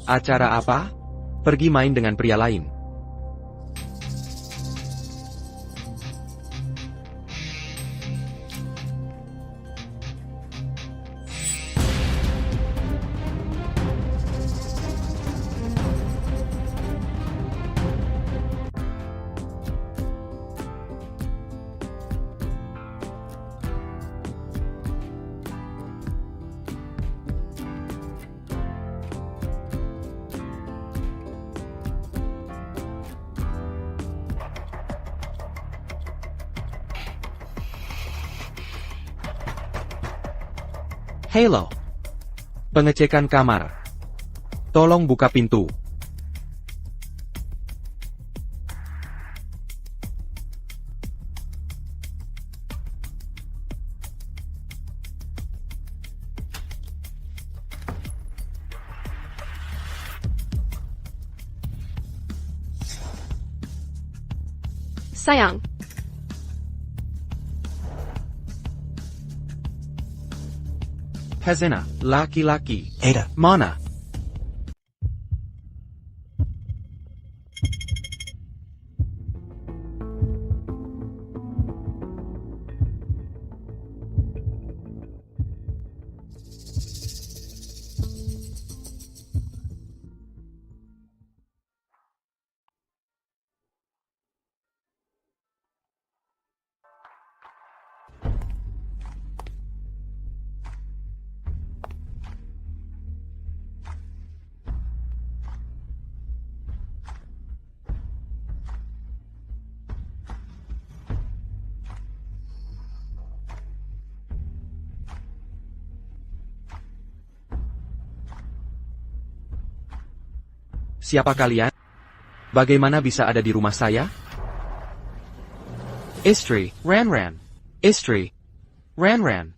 Acara apa? Pergi main dengan pria lain. Halo. Pengecekan kamar. Tolong buka pintu. Sayang, Hazena, laki-laki. Ada. Mana? Siapa kalian? Bagaimana bisa ada di rumah saya? Istri, Ran. Istri, Ran.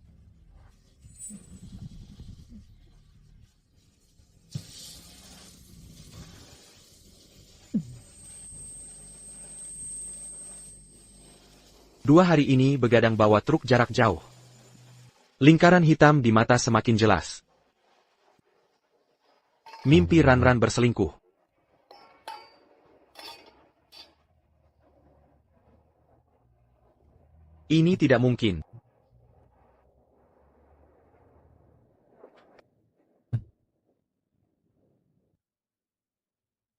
Dua hari ini begadang bawa truk jarak jauh. Lingkaran hitam di mata semakin jelas. Mimpi Ran berselingkuh. Ini tidak mungkin.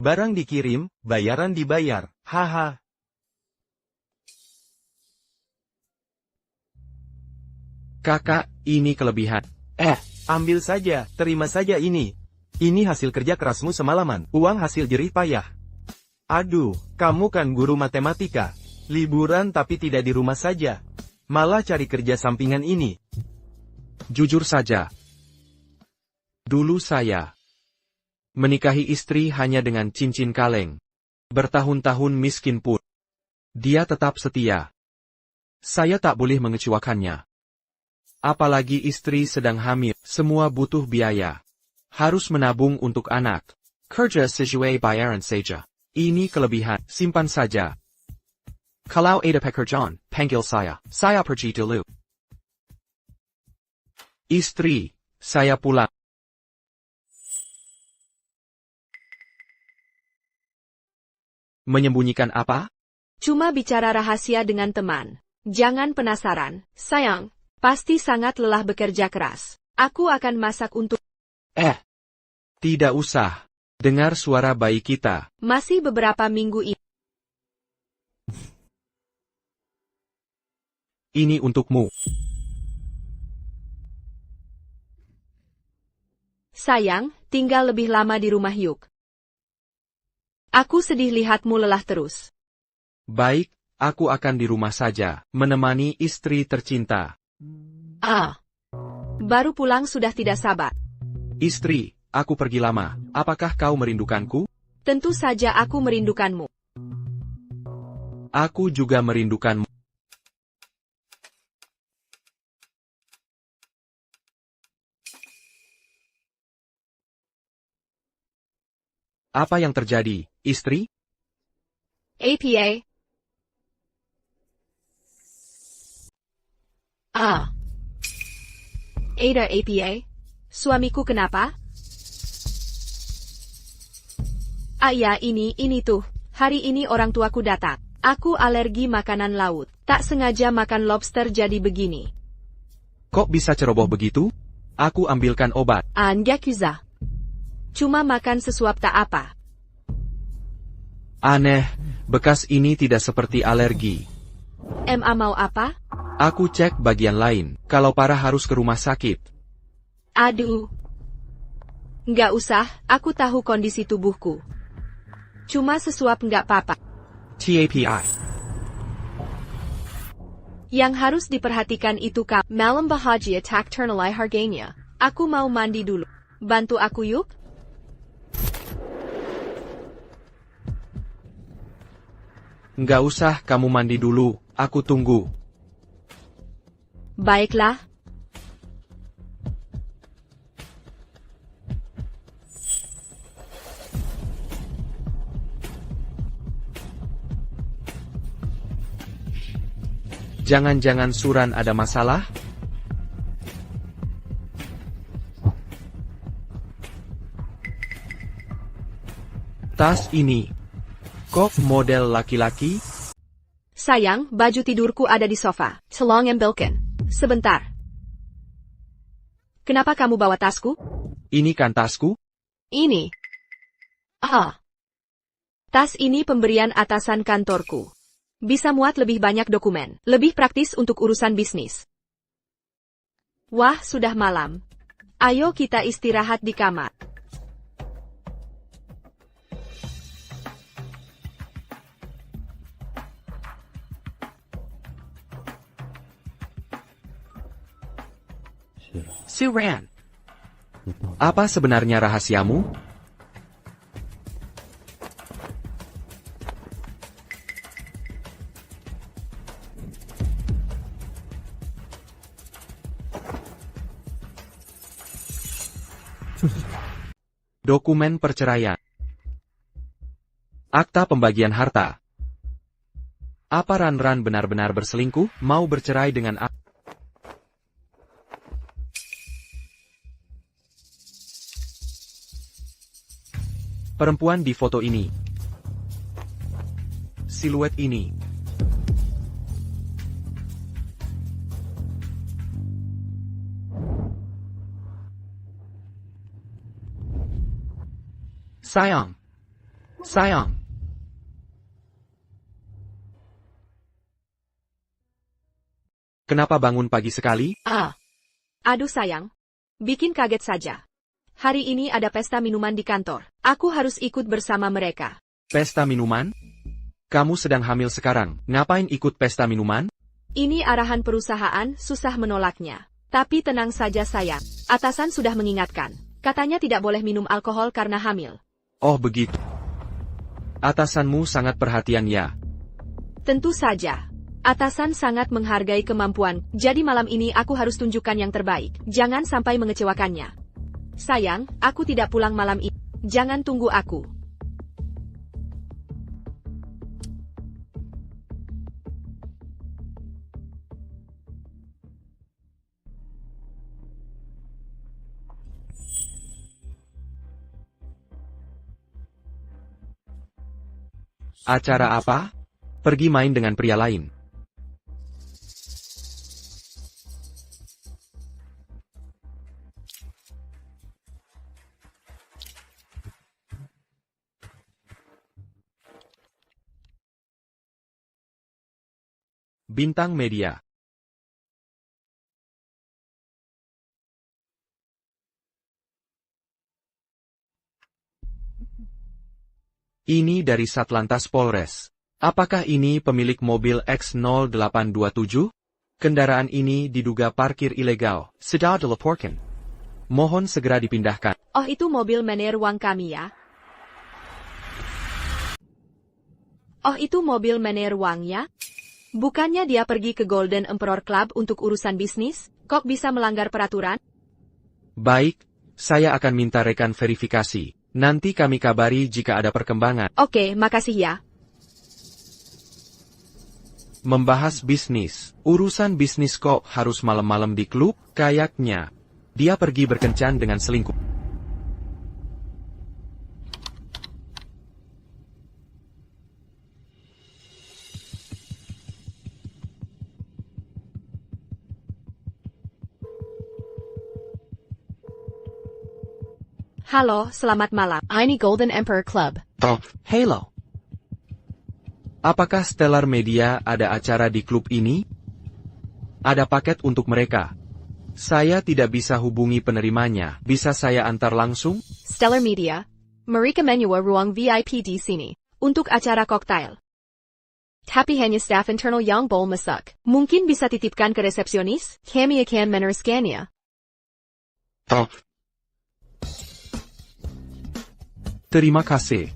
Barang dikirim, bayaran dibayar. Haha. Kakak, ini kelebihan. Ambil saja, terima saja ini. Ini hasil kerja kerasmu semalaman, uang hasil jerih payah. Aduh, kamu kan guru matematika. Liburan tapi tidak di rumah saja. Malah cari kerja sampingan ini. Jujur saja. Dulu saya menikahi istri hanya dengan cincin kaleng. Bertahun-tahun miskin pun. Dia tetap setia. Saya tak boleh mengecewakannya. Apalagi istri sedang hamil, semua butuh biaya. Harus menabung untuk anak. Kerja sesuai bayaran saja. Ini kelebihan, simpan saja. Kalau ada pekerjaan, panggil saya. Saya pergi dulu. Istri, saya pulang. Menyembunyikan apa? cuma bicara rahasia dengan teman. Jangan penasaran, sayang. Pasti sangat lelah bekerja keras. Aku akan masak untuk... Tidak usah. Dengar suara bayi kita. Masih beberapa minggu ini. Ini untukmu. Sayang, tinggal lebih lama di rumah yuk. Aku sedih lihatmu lelah terus. Baik, aku akan di rumah saja, menemani istri tercinta. Baru pulang sudah tidak sabar. Istri, aku pergi lama. Apakah kau merindukanku? Tentu saja aku merindukanmu. Aku juga merindukanmu. Apa yang terjadi, istri? APA. Ada APA. Suamiku kenapa? Ah ya, ini tuh. Hari ini orang tuaku datang. Aku alergi makanan laut. Tak sengaja makan lobster jadi begini. Kok bisa ceroboh begitu? Aku ambilkan obat. Angakuza. Cuma makan sesuap tak apa. Aneh, bekas ini tidak seperti alergi. Ma mau apa? Aku cek bagian lain. Kalau parah harus ke rumah sakit. Aduh. Nggak usah, aku tahu kondisi tubuhku. Cuma sesuap nggak apa-apa. TAPI. Yang harus diperhatikan itu malam bahagia tak ternilai harganya. Aku mau mandi dulu. Bantu aku yuk. Nggak usah kamu mandi dulu, aku tunggu. Baiklah. Jangan-jangan Suran ada masalah? Tas ini. Kok model laki-laki? Sayang, baju tidurku ada di sofa. Tolong ambilkan. Sebentar. Kenapa kamu bawa tasku? Ini kan tasku? Ini. Tas ini pemberian atasan kantorku. Bisa muat lebih banyak dokumen. Lebih praktis untuk urusan bisnis. Wah, sudah malam. Ayo kita istirahat di kamar. Suran. Apa sebenarnya rahasiamu? Dokumen perceraian. Akta pembagian harta. Apa Ran benar-benar berselingkuh, mau bercerai dengan perempuan di foto ini? Siluet ini. Sayang. Sayang. Kenapa bangun pagi sekali? Aduh sayang. Bikin kaget saja. Hari ini ada pesta minuman di kantor. Aku harus ikut bersama mereka. Pesta minuman? Kamu sedang hamil sekarang, ngapain ikut pesta minuman? Ini arahan perusahaan, susah menolaknya. Tapi tenang saja sayang. Atasan sudah mengingatkan. Katanya tidak boleh minum alkohol karena hamil. Oh begitu. Atasanmu sangat perhatian ya. Tentu saja. Atasan sangat menghargai kemampuan, jadi malam ini aku harus tunjukkan yang terbaik. Jangan sampai mengecewakannya. Sayang, aku tidak pulang malam ini. Jangan tunggu aku. Acara apa? Pergi main dengan pria lain. Bintang Media. Ini dari Satlantas Polres. Apakah ini pemilik mobil X0827? Kendaraan ini diduga parkir ilegal. Sudah dilaporkan. Mohon segera dipindahkan. Oh, itu mobil Mener Wang kami ya? Oh, itu mobil Mener Wang ya? Bukannya dia pergi ke Golden Emperor Club untuk urusan bisnis? Kok bisa melanggar peraturan? Baik, saya akan minta rekan verifikasi. Nanti kami kabari jika ada perkembangan. Oke, makasih ya. Membahas bisnis. Urusan bisnis kok harus malam-malam di klub? Kayaknya dia pergi berkencan dengan selingkuh. Halo, selamat malam. Ini Golden Emperor Club. Halo. Apakah Stellar Media ada acara di klub ini? Ada paket untuk mereka. Saya tidak bisa hubungi penerimanya. Bisa saya antar langsung? Stellar Media. Mereka menyewa ruang VIP di sini. Untuk acara koktail. Tapi hanya staff internal yang boleh masuk. Mungkin bisa titipkan ke resepsionis? Kami akan meneruskannya. Terima kasih.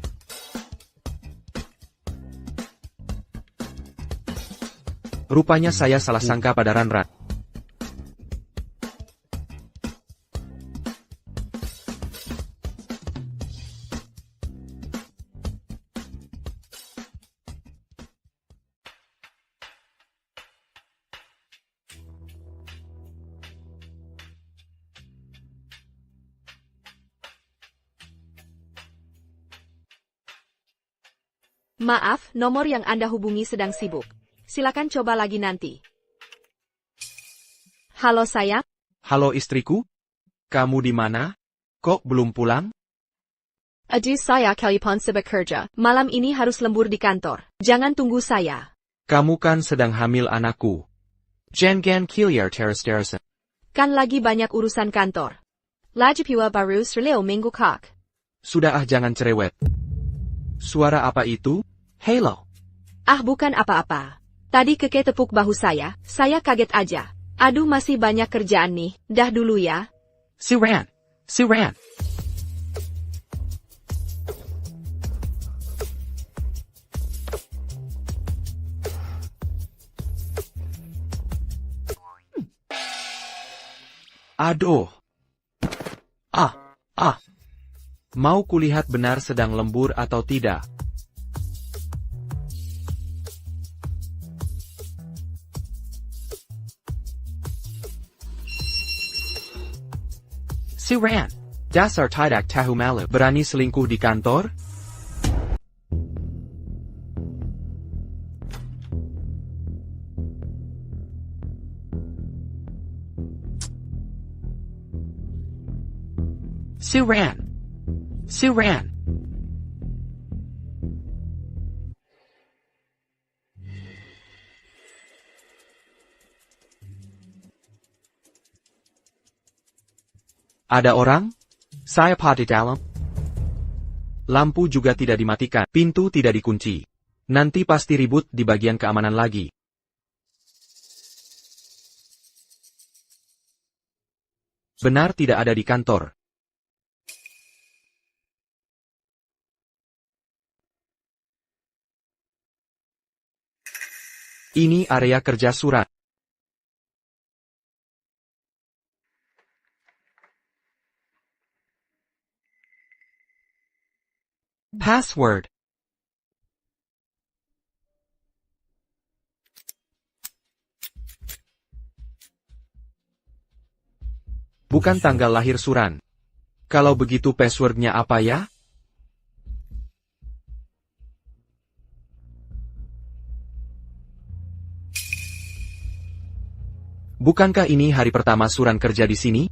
Rupanya saya salah sangka pada Ranran. Maaf, nomor yang Anda hubungi sedang sibuk. Silakan coba lagi nanti. Halo sayang. Halo istriku? Kamu di mana? Kok belum pulang? Aduh saya kelihatan sibuk kerja. Malam ini harus lembur di kantor. Jangan tunggu saya. Kamu kan sedang hamil anakku. Jangan kiliar teras-terasan. Kan lagi banyak urusan kantor. Lagi pula baru serleo minggu kak. Sudah jangan cerewet. Suara apa itu? Halo. Ah bukan apa-apa. Tadi keke tepuk bahu saya kaget aja. Aduh masih banyak kerjaan nih, dah dulu ya. Si Ran. Aduh. Mau kulihat benar sedang lembur atau tidak? Si Ran. Dasar tidak tahu malu. Berani selingkuh di kantor? Si Ran. Ada orang? Saya di dalam. Lampu juga tidak dimatikan, pintu tidak dikunci. Nanti pasti ribut di bagian keamanan lagi. Benar tidak ada di kantor. Ini area kerja surat. Password. Bukan tanggal lahir Suran. Kalau begitu passwordnya apa ya? Bukankah ini hari pertama Suran kerja di sini?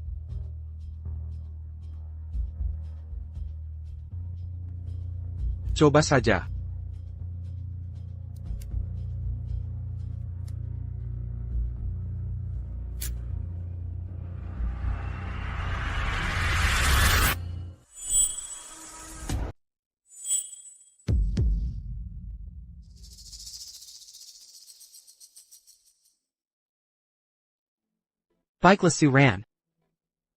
Coba saja. Baiklah si Ran.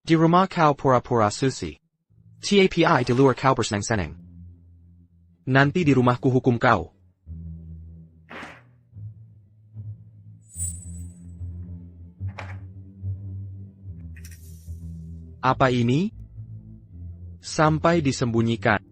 Di rumah kau pura-pura susi. TAPI di luar kau bersenang-senang. Nanti di rumahku hukum kau. Apa ini? Sampai disembunyikan.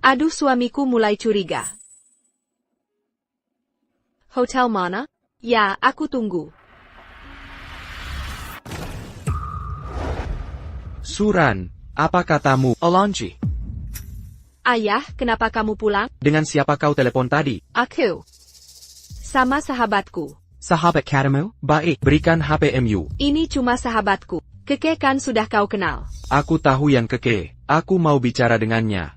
Aduh suamiku mulai curiga. Hotel mana? Ya, aku tunggu. Suran, Apa katamu, Alonji? Ayah, kenapa kamu pulang? Dengan siapa kau telepon tadi? Aku. Sama sahabatku. Sahabat katamu? Baik, berikan HPMU. Ini cuma sahabatku. Keke kan sudah kau kenal. Aku tahu yang Keke. Aku mau bicara dengannya.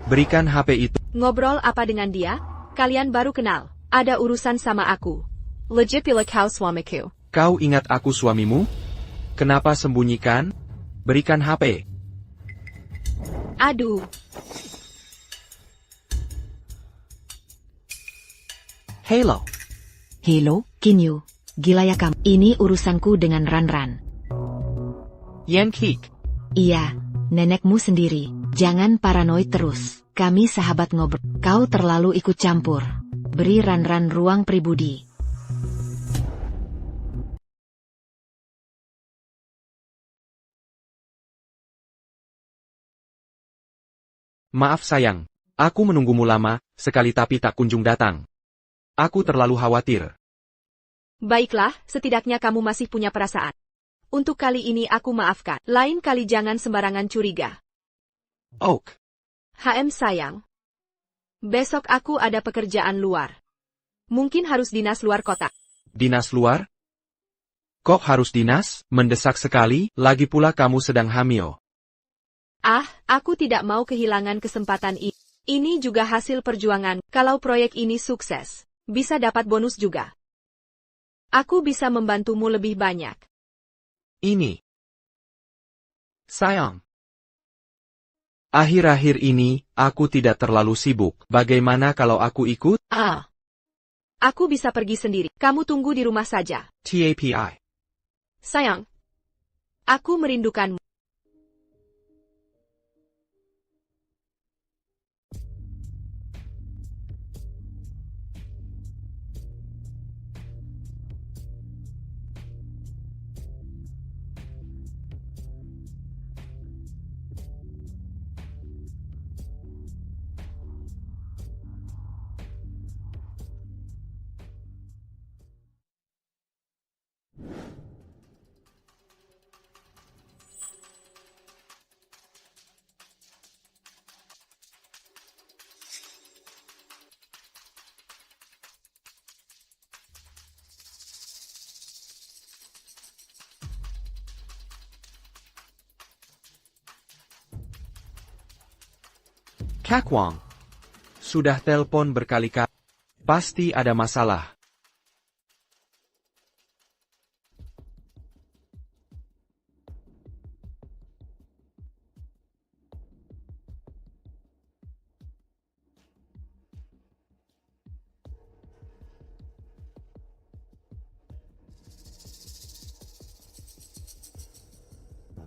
Berikan HP itu. Ngobrol apa dengan dia? Kalian baru kenal. Ada urusan sama aku. Legit bila kau suamiku. Kau ingat aku suamimu? Kenapa sembunyikan? Berikan HP. Aduh. Halo. Hello, Kinyu. Gila ya kamu. Ini urusanku dengan Ran-Ran. Yan Kik. Iya, nenekmu sendiri. Jangan paranoid terus. Kami sahabat ngobrol. Kau terlalu ikut campur. Beri Ran-Ran ruang pribadi. Maaf sayang. Aku menunggumu lama, sekali tapi tak kunjung datang. Aku terlalu khawatir. Baiklah, setidaknya kamu masih punya perasaan. Untuk kali ini aku maafkan. Lain kali jangan sembarangan curiga. Oak. Sayang. Besok aku ada pekerjaan luar. Mungkin harus dinas luar kota. Dinas luar? Kok harus dinas? Mendesak sekali, lagi pula kamu sedang hamil. Aku tidak mau kehilangan kesempatan ini. Ini juga hasil perjuangan. Kalau proyek ini sukses, bisa dapat bonus juga. Aku bisa membantumu lebih banyak. Ini. Sayang. Akhir-akhir ini, aku tidak terlalu sibuk. Bagaimana kalau aku ikut? Aku bisa pergi sendiri. Kamu tunggu di rumah saja. TAPI. Sayang. Aku merindukanmu. Kakwang. Sudah telpon berkali-kali. Pasti ada masalah.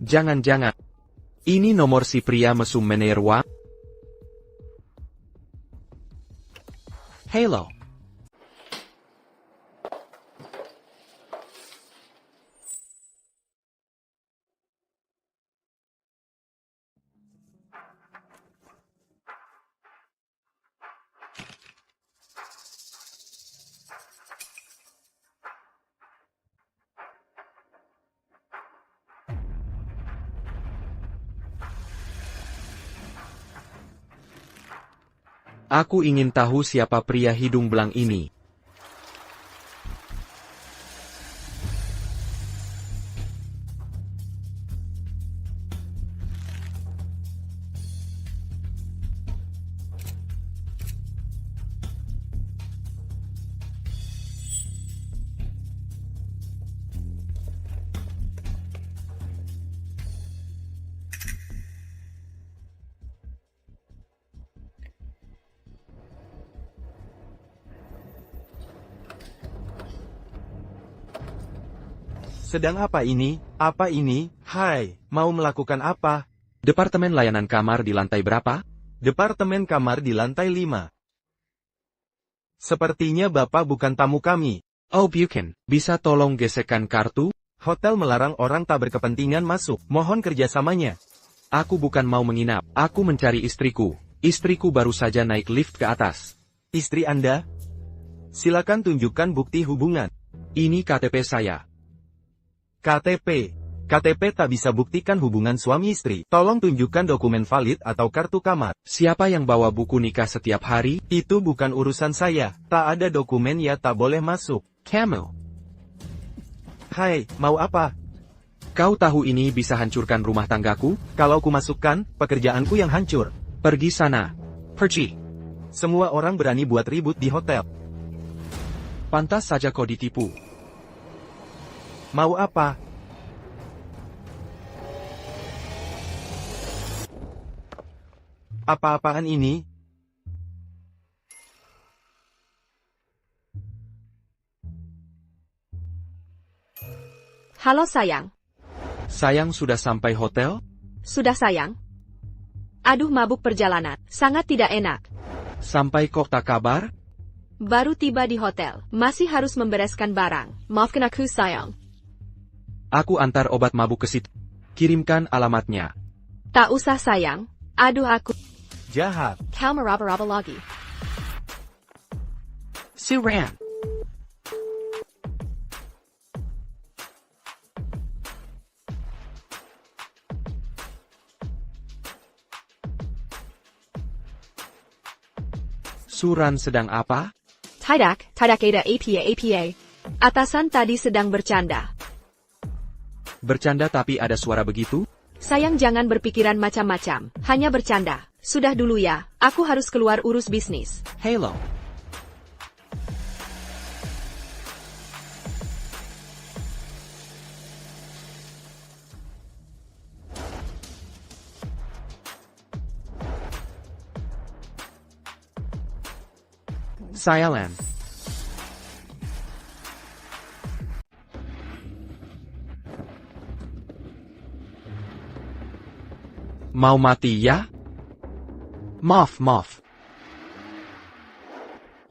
Jangan-jangan. Ini nomor si pria mesum menerwa? Halo. Aku ingin tahu siapa pria hidung belang ini. Sedang apa ini? Apa ini? Hai, mau melakukan apa? Departemen layanan kamar di lantai berapa? Departemen kamar di lantai 5. Sepertinya Bapak bukan tamu kami. Oh Buchan, bisa tolong gesekkan kartu? Hotel melarang orang tak berkepentingan masuk. Mohon kerjasamanya. Aku bukan mau menginap. Aku mencari istriku. Istriku baru saja naik lift ke atas. Istri Anda? Silakan tunjukkan bukti hubungan. Ini KTP saya. KTP. KTP tak bisa buktikan hubungan suami istri. Tolong tunjukkan dokumen valid atau kartu kamar. Siapa yang bawa buku nikah setiap hari? Itu bukan urusan saya. Tak ada dokumen ya tak boleh masuk. Camel. Hai, mau apa? Kau tahu ini bisa hancurkan rumah tanggaku? Kalau ku masukkan, pekerjaanku yang hancur. Pergi sana. Pergi. Semua orang berani buat ribut di hotel. Pantas saja kau ditipu. Mau apa? Apa-apaan ini? Halo sayang. Sayang sudah sampai hotel? Sudah sayang? Aduh mabuk perjalanan. Sangat tidak enak. Sampai kota kabar? Baru tiba di hotel. Masih harus membereskan barang. Maafkan aku sayang. Aku antar obat mabuk ke situ. Kirimkan alamatnya. Tak usah sayang. Aduh aku. Jahat. Kau meraba-raba lagi. Suran. Suran sedang apa? Tidak ada apa. Atasan tadi sedang bercanda. Bercanda tapi ada suara begitu? Sayang jangan berpikiran macam-macam. Hanya bercanda. Sudah dulu ya, aku harus keluar urus bisnis. Halo. Silent. Mau mati ya? Maaf.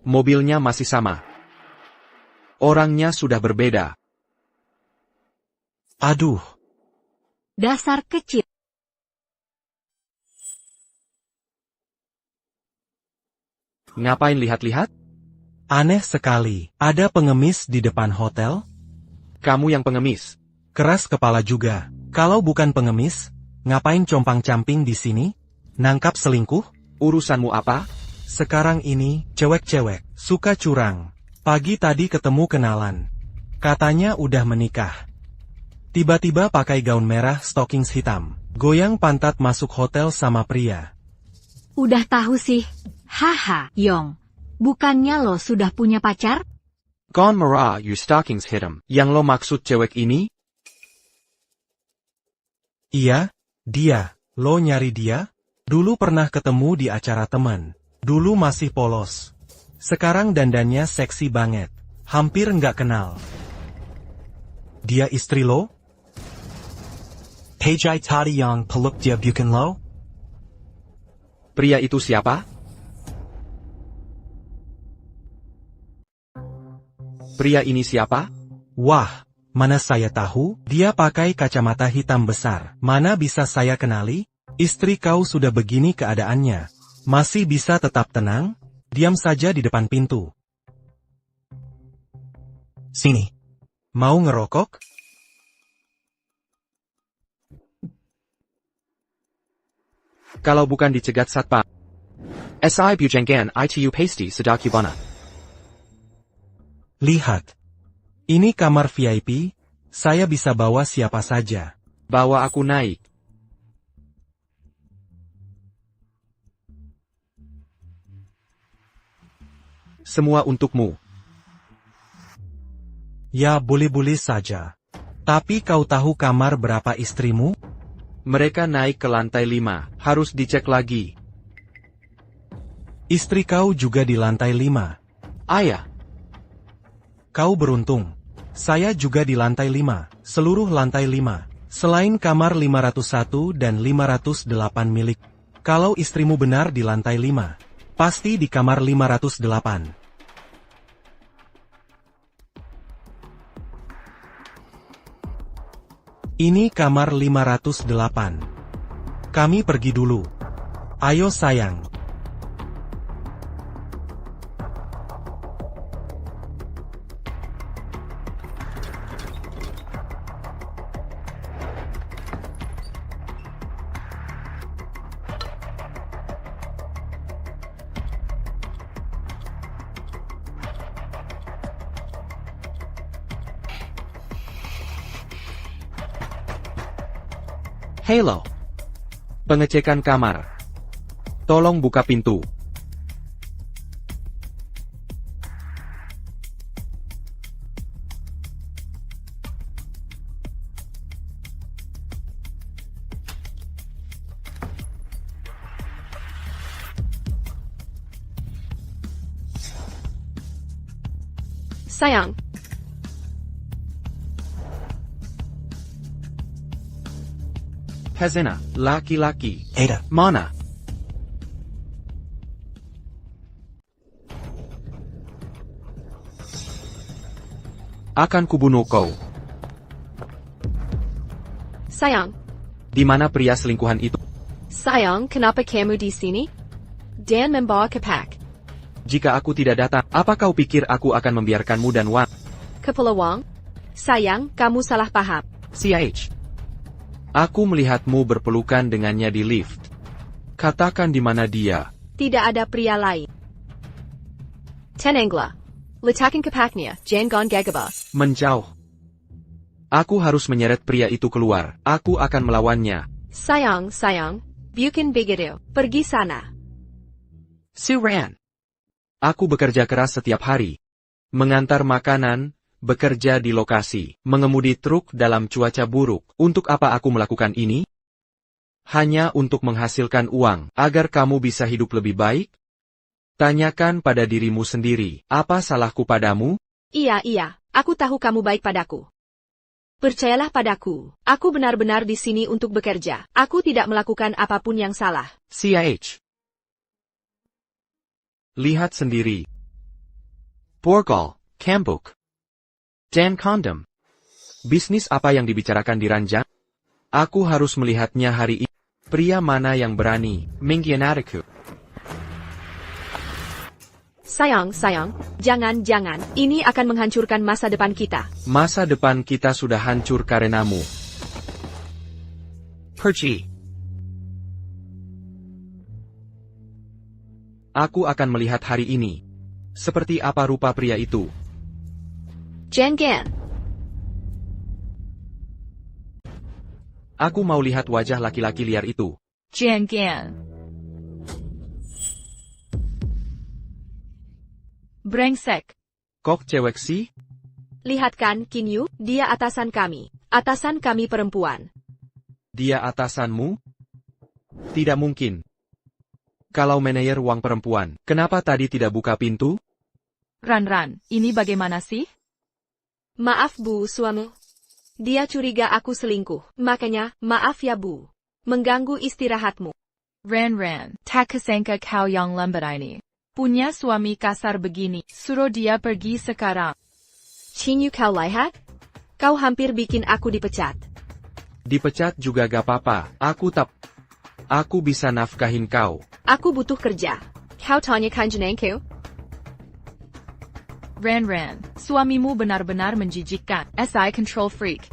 Mobilnya masih sama. Orangnya sudah berbeda. Aduh. Dasar kecil. Ngapain lihat-lihat? Aneh sekali. Ada pengemis di depan hotel? Kamu yang pengemis. Keras kepala juga. Kalau bukan pengemis, ngapain compang-camping di sini? Nangkap selingkuh? Urusanmu apa? Sekarang ini, cewek-cewek, suka curang. Pagi tadi ketemu kenalan. Katanya udah menikah. Tiba-tiba pakai gaun merah stockings hitam. Goyang pantat masuk hotel sama pria. Udah tahu sih. Haha, Yong. Bukannya lo sudah punya pacar? Gone Mara, you stockings hit him. Yang lo maksud cewek ini? Iya, dia. Lo nyari dia? Dulu pernah ketemu di acara teman. Dulu masih polos. Sekarang dandannya seksi banget. Hampir nggak kenal. Dia istri lo? Pejai tadi yang peluk dia bukan lo? Pria itu siapa? Pria ini siapa? Wah, mana saya tahu, dia pakai kacamata hitam besar. Mana bisa saya kenali? Istri kau sudah begini keadaannya. Masih bisa tetap tenang? Diam saja di depan pintu. Sini. Mau ngerokok? Kalau bukan dicegat satpam. SI Bujenggan ITU Pasty Sedakubana. Lihat. Ini kamar VIP, saya bisa bawa siapa saja. Bawa aku naik. Semua untukmu. Ya boleh-boleh saja. Tapi kau tahu kamar berapa istrimu? Mereka naik ke lantai 5, harus dicek lagi. Istri kau juga di lantai 5. Ayah. Kau beruntung. Saya juga di lantai 5, seluruh lantai 5. Selain kamar 501 dan 508 milik. Kalau istrimu benar di lantai 5, pasti di kamar 508. Ini kamar 508. Kami pergi dulu. Ayo sayang. Halo. Pengecekan kamar. Tolong buka pintu. Sayang, Hazena, laki-laki. Ada. Mana? Akan kubunuh kau. sayang, Di mana pria selingkuhan itu? sayang, kenapa kamu di sini? Dan membawa kepak. Jika aku tidak datang, apa kau pikir aku akan membiarkanmu dan Wang? Kepala Wang? Sayang, kamu salah paham. CH. Aku melihatmu berpelukan dengannya di lift. Katakan di mana dia. Tidak ada pria lain. Tenanglah. Letakkan kepaknya, jangan gagabah. Menjauh. Aku harus menyeret pria itu keluar. Aku akan melawannya. Sayang, bukan begitu. Pergi sana. Suran. Aku bekerja keras setiap hari. Mengantar makanan, bekerja di lokasi, mengemudi truk dalam cuaca buruk. Untuk apa aku melakukan ini? Hanya untuk menghasilkan uang, agar kamu bisa hidup lebih baik? Tanyakan pada dirimu sendiri, apa salahku padamu? Iya, aku tahu kamu baik padaku. Percayalah padaku, aku benar-benar di sini untuk bekerja. Aku tidak melakukan apapun yang salah. CH. Lihat sendiri. Porgal, Kambuk, dan kondom. Bisnis apa yang dibicarakan di ranjang? Aku harus melihatnya hari ini. Pria mana yang berani mengkhianatiku? Sayang, jangan. Ini akan menghancurkan masa depan kita. Masa depan kita sudah hancur karenamu. Perci. Aku akan melihat hari ini. Seperti apa rupa pria itu? Jangan. Aku mau lihat wajah laki-laki liar itu. Jangan. Brengsek. Kok cewek sih? Lihat kan, Kinyu, dia atasan kami. Atasan kami perempuan. Dia atasanmu? Tidak mungkin. Kalau manajer uang perempuan, kenapa tadi tidak buka pintu? Ran, ini bagaimana sih? Maaf Bu, suami. Dia curiga aku selingkuh. Makanya, maaf ya Bu. Mengganggu istirahatmu. Ran, tak kesangka kau yang lambat ini. Punya suami kasar begini, suruh dia pergi sekarang. Kinyu, kau lihat? Kau hampir bikin aku dipecat. Dipecat juga gak apa-apa, Aku bisa nafkahin kau. Aku butuh kerja. Kau tanyakan jenengku? Ran, suamimu benar-benar menjijikkan. SI control freak.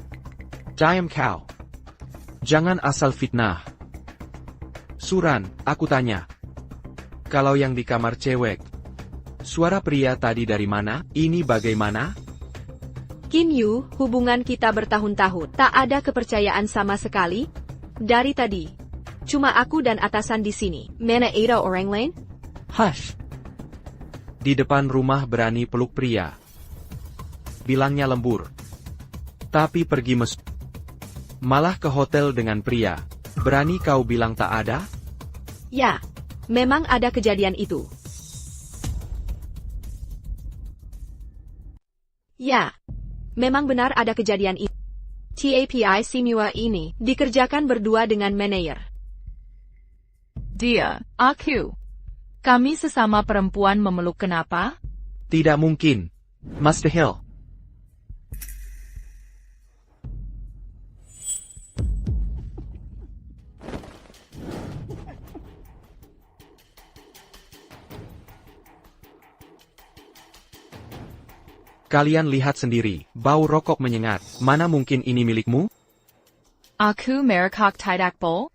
Diam kau. Jangan asal fitnah. Suran, aku tanya. Kalau yang di kamar cewek, suara pria tadi dari mana? Ini bagaimana? Kinyu, hubungan kita bertahun-tahun. Tak ada kepercayaan sama sekali. Dari tadi. Cuma aku dan atasan di sini. Mana ada orang lain? Hush. Di depan rumah berani peluk pria. Bilangnya lembur. Tapi pergi malah ke hotel dengan pria. Berani kau bilang tak ada? Ya, memang ada kejadian itu. Ya, memang benar ada kejadian itu. TAPI semua ini dikerjakan berdua dengan manajer. Dia, aku. Kami sesama perempuan memeluk kenapa? Tidak mungkin. Master Hill. Kalian lihat sendiri, bau rokok menyengat. Mana mungkin ini milikmu? Aku merekok tidak bowl?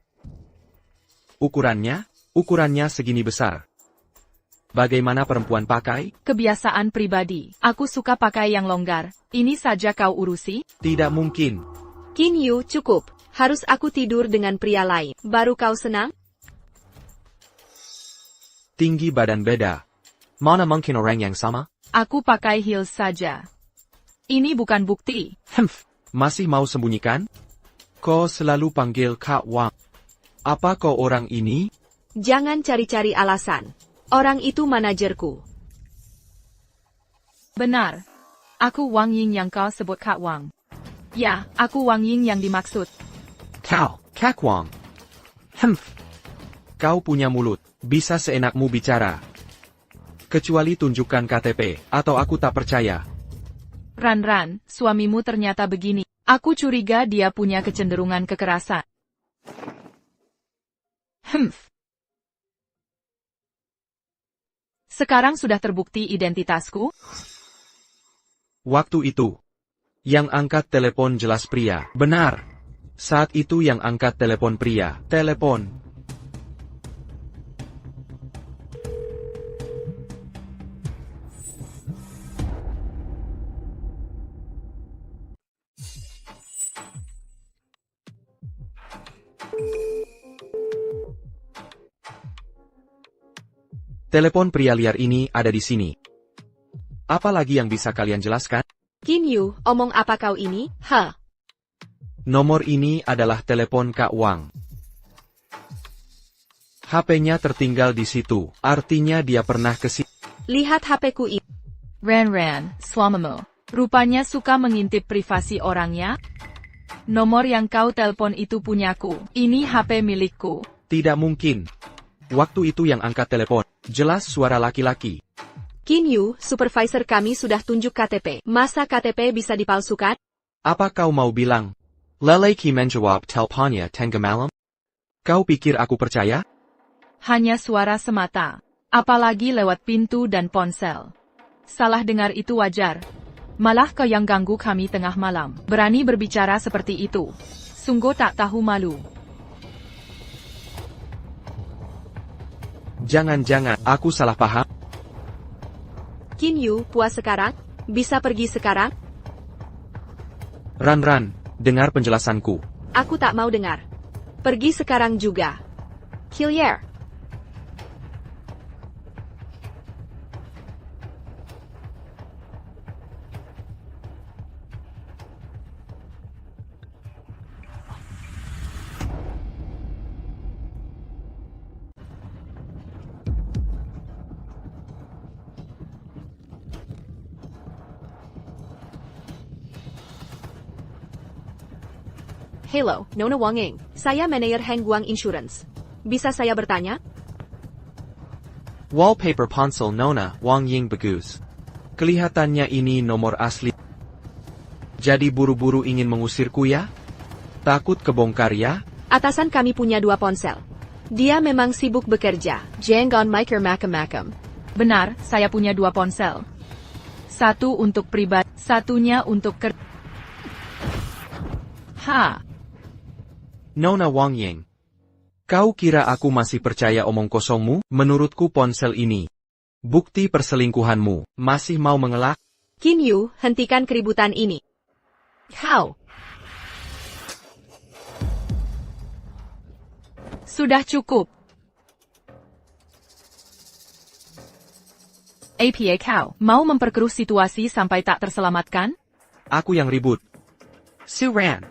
Ukurannya segini besar. Bagaimana perempuan pakai? Kebiasaan pribadi. Aku suka pakai yang longgar. Ini saja kau urusi? Tidak mungkin. Kinyu, cukup. Harus aku tidur dengan pria lain, baru kau senang? Tinggi badan beda. Mana mungkin orang yang sama? Aku pakai heels saja. Ini bukan bukti. Masih mau sembunyikan? Kau selalu panggil Kak Wang. Apa kau orang ini? Jangan cari-cari alasan. Orang itu manajerku. Benar. Aku Wang Ying yang kau sebut Kak Wang. Ya, aku Wang Ying yang dimaksud. Kau, Kak Wang. Kau punya mulut, bisa seenakmu bicara. Kecuali tunjukkan KTP, atau aku tak percaya. Ran, suamimu ternyata begini. Aku curiga dia punya kecenderungan kekerasan. Sekarang sudah terbukti identitasku? Waktu itu, yang angkat telepon jelas pria. Benar. Saat itu yang angkat telepon pria. Telepon. Telepon pria liar ini ada di sini. Apa lagi yang bisa kalian jelaskan? Qin Yu, omong apa kau ini? Nomor ini adalah telepon Kak Wang. HP-nya tertinggal di situ, artinya dia pernah ke sini. Lihat HP-ku ini. Ran, suamimu. Rupanya suka mengintip privasi orangnya? Nomor yang kau telpon itu punyaku. Ini HP milikku. Tidak mungkin. Waktu itu yang angkat telepon, jelas suara laki-laki. Qin Yu, supervisor kami sudah tunjuk KTP. Masa KTP bisa dipalsukan? Apa kau mau bilang? Lelaki menjawab teleponnya tengah malam? Kau pikir aku percaya? Hanya suara semata. Apalagi lewat pintu dan ponsel. Salah dengar itu wajar. Malah kau yang ganggu kami tengah malam. Berani berbicara seperti itu. Sungguh tak tahu malu. Jangan-jangan aku salah paham? Qin Yu, puas sekarang? Bisa pergi sekarang? Ran, dengar penjelasanku. Aku tak mau dengar. Pergi sekarang juga. Hillier. Hello, Nona Wang Ying. Saya manajer Heng Guang Insurance. Bisa saya bertanya? Wallpaper ponsel Nona Wang Ying bagus. Kelihatannya ini nomor asli. Jadi buru-buru ingin mengusirku ya? Takut kebongkar ya? Atasan kami punya 2 ponsel. Dia memang sibuk bekerja. Jangan mikir macam-macam. Benar, saya punya 2 ponsel. Satu untuk pribadi, satunya untuk kerja. Nona Wang Ying. Kau kira aku masih percaya omong kosongmu? Menurutku ponsel ini. Bukti perselingkuhanmu. Masih mau mengelak? Qin Yu, hentikan keributan ini. Kau. Sudah cukup. APA kau, mau memperkeruh situasi sampai tak terselamatkan? Aku yang ribut. Ran.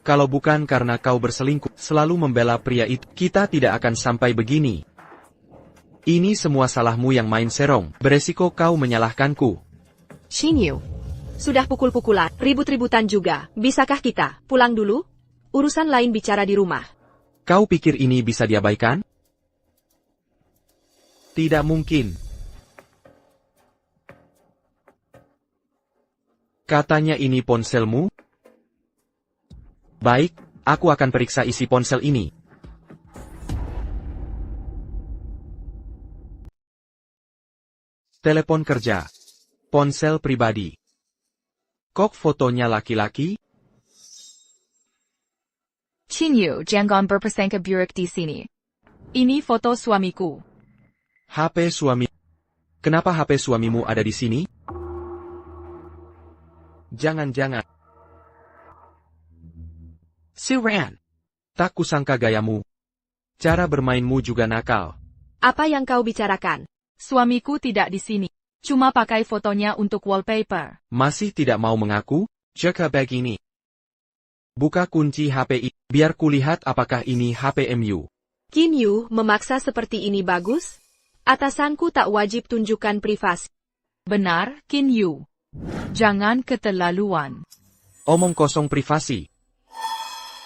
Kalau bukan karena kau berselingkuh, selalu membela pria itu, kita tidak akan sampai begini. Ini semua salahmu yang main serong, beresiko kau menyalahkanku. Qin Yu. Sudah pukul-pukulan, ribut-ributan juga. Bisakah kita pulang dulu? Urusan lain bicara di rumah. Kau pikir ini bisa diabaikan? Tidak mungkin. Katanya ini ponselmu? Baik, aku akan periksa isi ponsel ini. Telepon kerja. Ponsel pribadi. Kok fotonya laki-laki? Qin Yu, jangan berprasangka buruk di sini. Ini foto suamiku. HP suami. Kenapa HP suamimu ada di sini? Jangan-jangan. Siren. Tak kusangka gayamu. Cara bermainmu juga nakal. Apa yang kau bicarakan? Suamiku tidak di sini. Cuma pakai fotonya untuk wallpaper. Masih tidak mau mengaku? Jika begini. Buka kunci HP biar kulihat apakah ini HPMU. Qin Yu memaksa seperti ini bagus? Atasanku tak wajib tunjukkan privasi. Benar, Qin Yu. Jangan keterlaluan. Omong kosong privasi.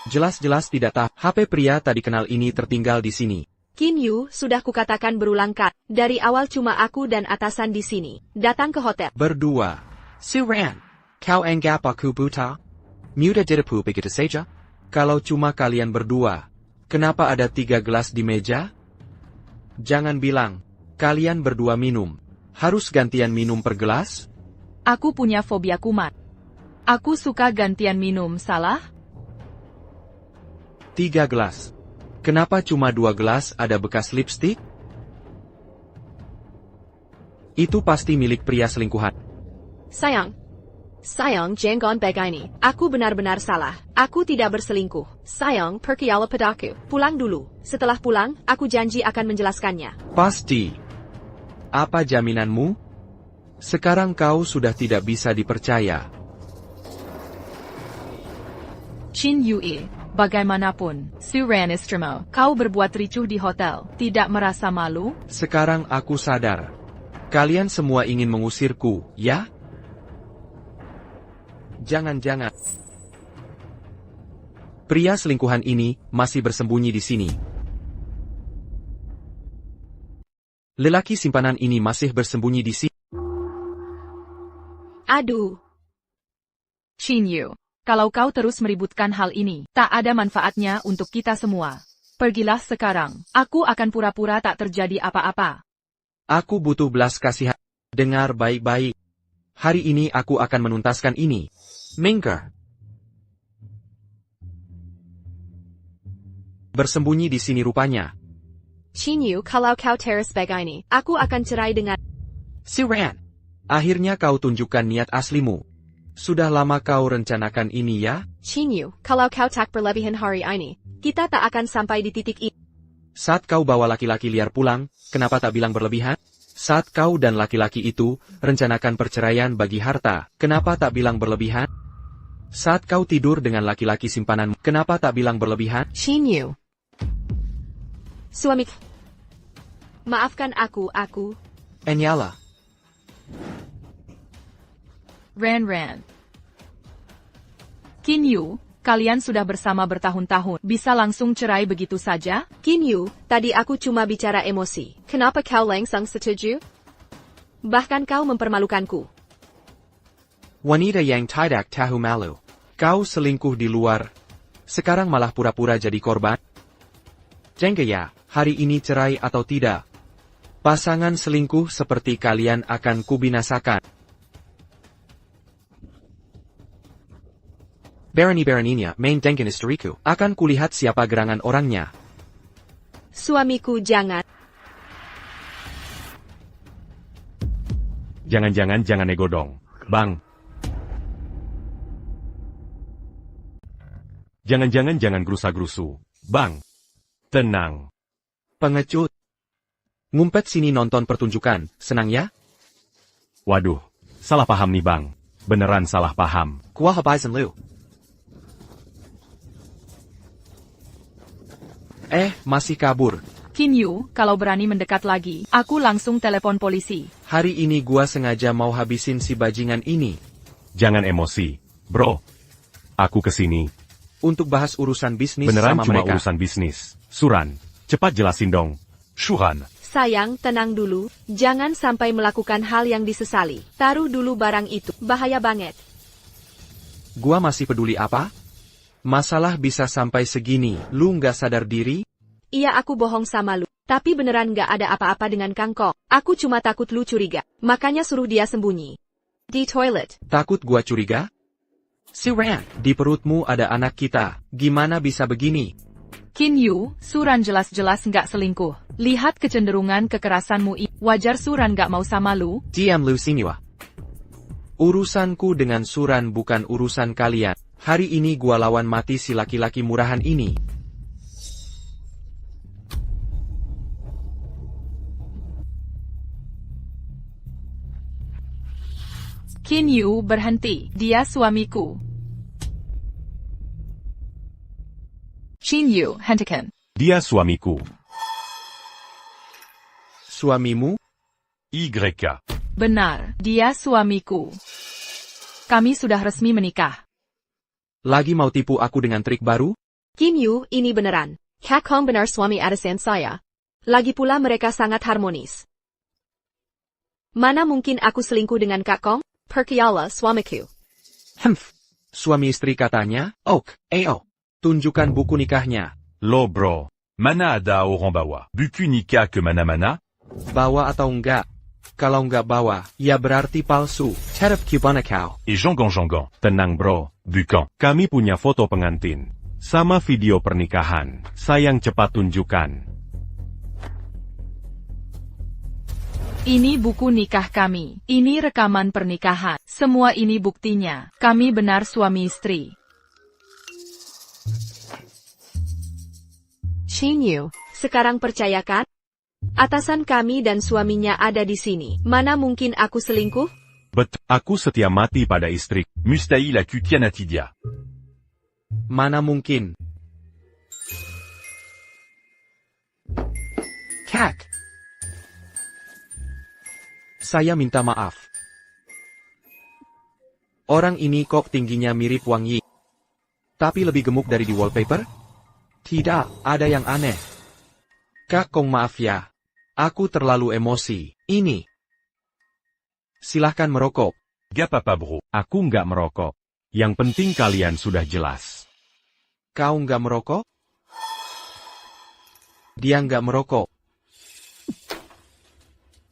Jelas-jelas tidak tahu. HP pria tak dikenal ini tertinggal di sini. Qin Yu, sudah kukatakan berulang kali. Dari awal cuma aku dan atasan di sini. Datang ke hotel. Berdua. Siren. Kau anggap aku buta? Muda jadipu begitu saja? Kalau cuma kalian berdua, kenapa ada 3 gelas di meja? Jangan bilang, kalian berdua minum. Harus gantian minum per gelas? Aku punya fobia kumat. Aku suka gantian minum, salah? 3 gelas. Kenapa cuma 2 gelas ada bekas lipstik? Itu pasti milik pria selingkuhan. Sayang, jangan begini. Aku benar-benar salah. Aku tidak berselingkuh. Sayang, pergilah padaku. Pulang dulu. Setelah pulang, aku janji akan menjelaskannya. Pasti. Apa jaminanmu? Sekarang kau sudah tidak bisa dipercaya. Qin Yue, bagaimanapun, Siren istrimu, kau berbuat ricuh di hotel, tidak merasa malu? Sekarang aku sadar. Kalian semua ingin mengusirku, ya? Jangan-jangan. Pria selingkuhan ini masih bersembunyi di sini. Lelaki simpanan ini masih bersembunyi di sini. Aduh. Qin Yu, kalau kau terus meributkan hal ini, tak ada manfaatnya untuk kita semua. Pergilah sekarang, aku akan pura-pura tak terjadi apa-apa. Aku butuh belas kasihan. Dengar baik-baik. Hari ini aku akan menuntaskan ini. Minggir. Bersembunyi di sini rupanya. Qin Yu, kalau kau terus begini, aku akan cerai dengan... Siren. Akhirnya kau tunjukkan niat aslimu. Sudah lama kau rencanakan ini ya? Qin Yu, kalau kau tak berlebihan hari ini, kita tak akan sampai di titik ini. Saat kau bawa laki-laki liar pulang, kenapa tak bilang berlebihan? Saat kau dan laki-laki itu rencanakan perceraian bagi harta, kenapa tak bilang berlebihan? Saat kau tidur dengan laki-laki simpananmu, kenapa tak bilang berlebihan? Qin Yu. Suami. Maafkan aku. Enyala. Ran. Qin Yu, kalian sudah bersama bertahun-tahun, bisa langsung cerai begitu saja? Qin Yu, tadi aku cuma bicara emosi. Kenapa kau langsung setuju? Bahkan kau mempermalukanku. Wanita yang tidak tahu malu. Kau selingkuh di luar. Sekarang malah pura-pura jadi korban. Jengke ya, hari ini cerai atau tidak. Pasangan selingkuh seperti kalian akan kubinasakan. Berani-beraninya main dengkin istriku. Akan kulihat siapa gerangan orangnya. Suamiku jangan. Jangan nego dong, Bang. Jangan gerusa-gerusu, Bang. Tenang. Pengecut. Ngumpet sini nonton pertunjukan, senang ya? Waduh, salah paham nih Bang. Beneran salah paham. Kuah habaisan lu. Masih kabur. Qin Yu, kalau berani mendekat lagi, aku langsung telepon polisi. Hari ini gua sengaja mau habisin si bajingan ini. Jangan emosi, bro. Aku kesini. Untuk bahas urusan bisnis Beneran sama cuma mereka. urusan bisnis. Suran, cepat jelasin dong. Shuhan. Sayang, tenang dulu. Jangan sampai melakukan hal yang disesali. Taruh dulu barang itu. Bahaya banget. Gua masih peduli apa? Masalah bisa sampai segini. Lu nggak sadar diri? Iya, aku bohong sama lu. Tapi beneran nggak ada apa-apa dengan Kangkong. Aku cuma takut lu curiga. Makanya suruh dia sembunyi di toilet. Takut gua curiga? Siren, di perutmu ada anak kita. Gimana bisa begini? Qin Yu, Suran jelas-jelas nggak selingkuh. Lihat kecenderungan kekerasanmu ini. Wajar Suran nggak mau sama lu. Diam lu sini wah. Urusanku dengan Suran bukan urusan kalian. Hari ini gua lawan mati si laki-laki murahan ini. Qin Yu, berhenti. Dia suamiku. Qin Yu, hentikan. Dia suamiku. Suamimu? YK. Benar, dia suamiku. Kami sudah resmi menikah. Lagi mau tipu aku dengan trik baru? Kim Yu, ini beneran. Kak Kong benar suami Addison saya. Lagi pula mereka sangat harmonis. Mana mungkin aku selingkuh dengan Kak Kong? Percayalah suamiku. Suami istri katanya, tunjukkan buku nikahnya. Lo bro. Mana ada orang bawa buku nikah ke mana-mana? Bawa atau enggak? Kalau enggak bawa, ya berarti palsu. Terap kibana kau. Jonggon. Tenang bro, bukan. Kami punya foto pengantin. Sama video pernikahan. Sayang cepat tunjukkan. Ini buku nikah kami. Ini rekaman pernikahan. Semua ini buktinya. Kami benar suami istri. Qin Yu, sekarang percayakan? Atasan kami dan suaminya ada di sini. Mana mungkin aku selingkuh? Aku setia mati pada istri. Mustahil aku tianati dia. Mana mungkin? Kak. Saya minta maaf. Orang ini kok tingginya mirip Wang Yi. Tapi lebih gemuk dari di wallpaper? Tidak, ada yang aneh. Kak Kong maaf ya. Aku terlalu emosi. Ini. Silahkan merokok. Gak apa-apa bro. Aku nggak merokok. Yang penting kalian sudah jelas. Kau nggak merokok? Dia nggak merokok.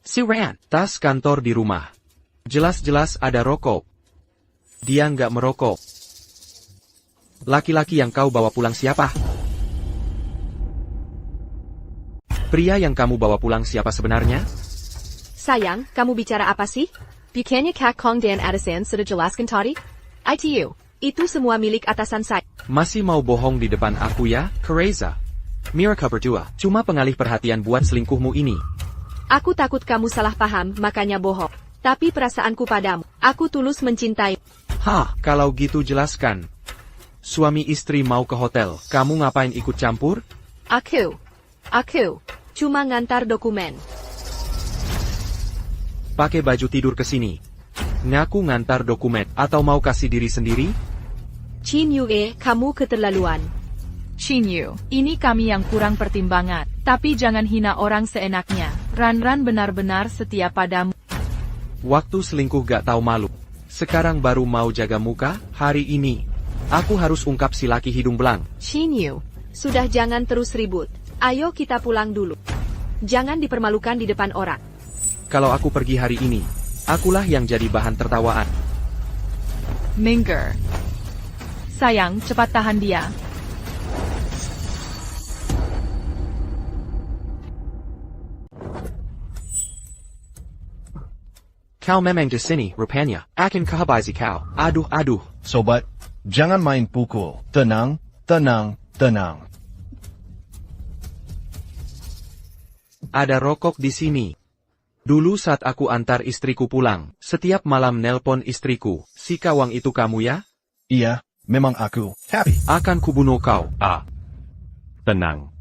Siran, tas kantor di rumah. Jelas-jelas ada rokok. Dia nggak merokok. Laki-laki yang kau bawa pulang siapa? Pria yang kamu bawa pulang siapa sebenarnya? Sayang, kamu bicara apa sih? Bukannya Kak Kong dan Addison sudah jelaskan tadi? ITU, itu semua milik atasan saya. Masih mau bohong di depan aku ya, Teresa? Mereka berdua, cuma pengalih perhatian buat selingkuhmu ini. Aku takut kamu salah paham, makanya bohong. Tapi perasaanku padamu, aku tulus mencintai. Kalau gitu jelaskan. Suami istri mau ke hotel, kamu ngapain ikut campur? Aku cuma ngantar dokumen. Pakai baju tidur ke sini. Ngaku ngantar dokumen, atau mau kasih diri sendiri? Qin Yu, kamu keterlaluan. Qin Yu, ini kami yang kurang pertimbangan. Tapi jangan hina orang seenaknya. Ran benar-benar setia padamu. Waktu selingkuh gak tahu malu. Sekarang baru mau jaga muka, hari ini. Aku harus ungkap si laki hidung belang. Qin Yu, sudah jangan terus ribut. Ayo kita pulang dulu. Jangan dipermalukan di depan orang. Kalau aku pergi hari ini, akulah yang jadi bahan tertawaan. Minggir. Sayang, cepat tahan dia. Kau memang di sini, rupanya. Akan kehabisi kau. Aduh. Sobat, jangan main pukul. Tenang. Ada rokok di sini. Dulu saat aku antar istriku pulang, setiap malam nelpon istriku, si kawang itu kamu ya? Iya, memang aku. Happy. Akan kubunuh kau. Tenang.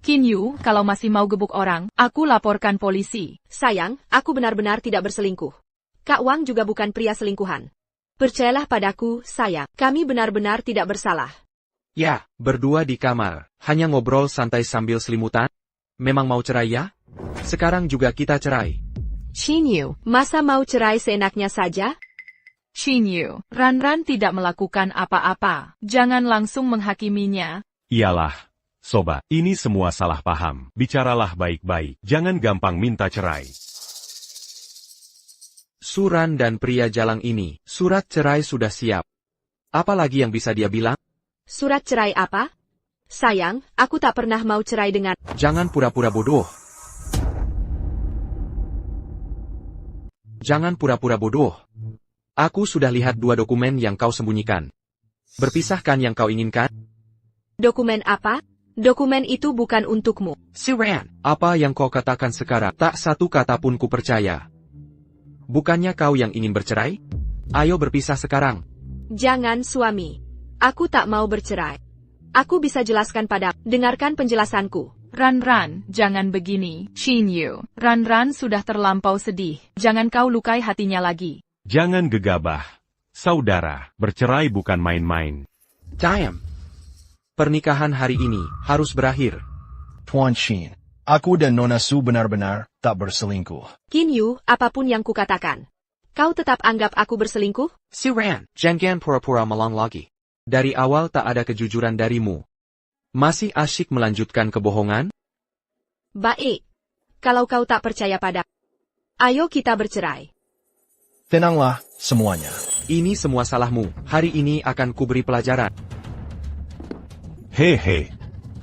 Qin Yu, kalau masih mau gebuk orang, aku laporkan polisi. Sayang, aku benar-benar tidak berselingkuh. Kak Wang juga bukan pria selingkuhan. Percayalah padaku, sayang, kami benar-benar tidak bersalah. Ya, berdua di kamar, hanya ngobrol santai sambil selimutan. Memang mau cerai ya? Sekarang juga kita cerai. Qin Yu, masa mau cerai seenaknya saja? Qin Yu, Ran tidak melakukan apa-apa. Jangan langsung menghakiminya. Iyalah. Sobat, ini semua salah paham. Bicaralah baik-baik. Jangan gampang minta cerai. Suran dan pria jalang ini, surat cerai sudah siap. Apa lagi yang bisa dia bilang? Surat cerai apa? Sayang, aku tak pernah mau cerai dengan... Jangan pura-pura bodoh. Jangan pura-pura bodoh. Aku sudah lihat 2 dokumen yang kau sembunyikan. Berpisahkan yang kau inginkan? Dokumen apa? Dokumen itu bukan untukmu. Siran, apa yang kau katakan sekarang? Tak satu kata pun ku percaya. Bukannya kau yang ingin bercerai? Ayo berpisah sekarang. Jangan suami. Aku tak mau bercerai. Aku bisa jelaskan pada. Dengarkan penjelasanku. Ran, jangan begini, Qin Yu. Ran sudah terlampau sedih. Jangan kau lukai hatinya lagi. Jangan gegabah. Saudara, bercerai bukan main-main. Diam. Pernikahan hari ini harus berakhir. Tuan Shin, aku dan Nona Su benar-benar tak berselingkuh. Qin Yu, apapun yang kukatakan. Kau tetap anggap aku berselingkuh? Siran, jangan pura-pura malang lagi. Dari awal tak ada kejujuran darimu. Masih asyik melanjutkan kebohongan? Baik. Kalau kau tak percaya pada, ayo kita bercerai. Tenanglah, semuanya. Ini semua salahmu. Hari ini akan kuberi pelajaran. Hei.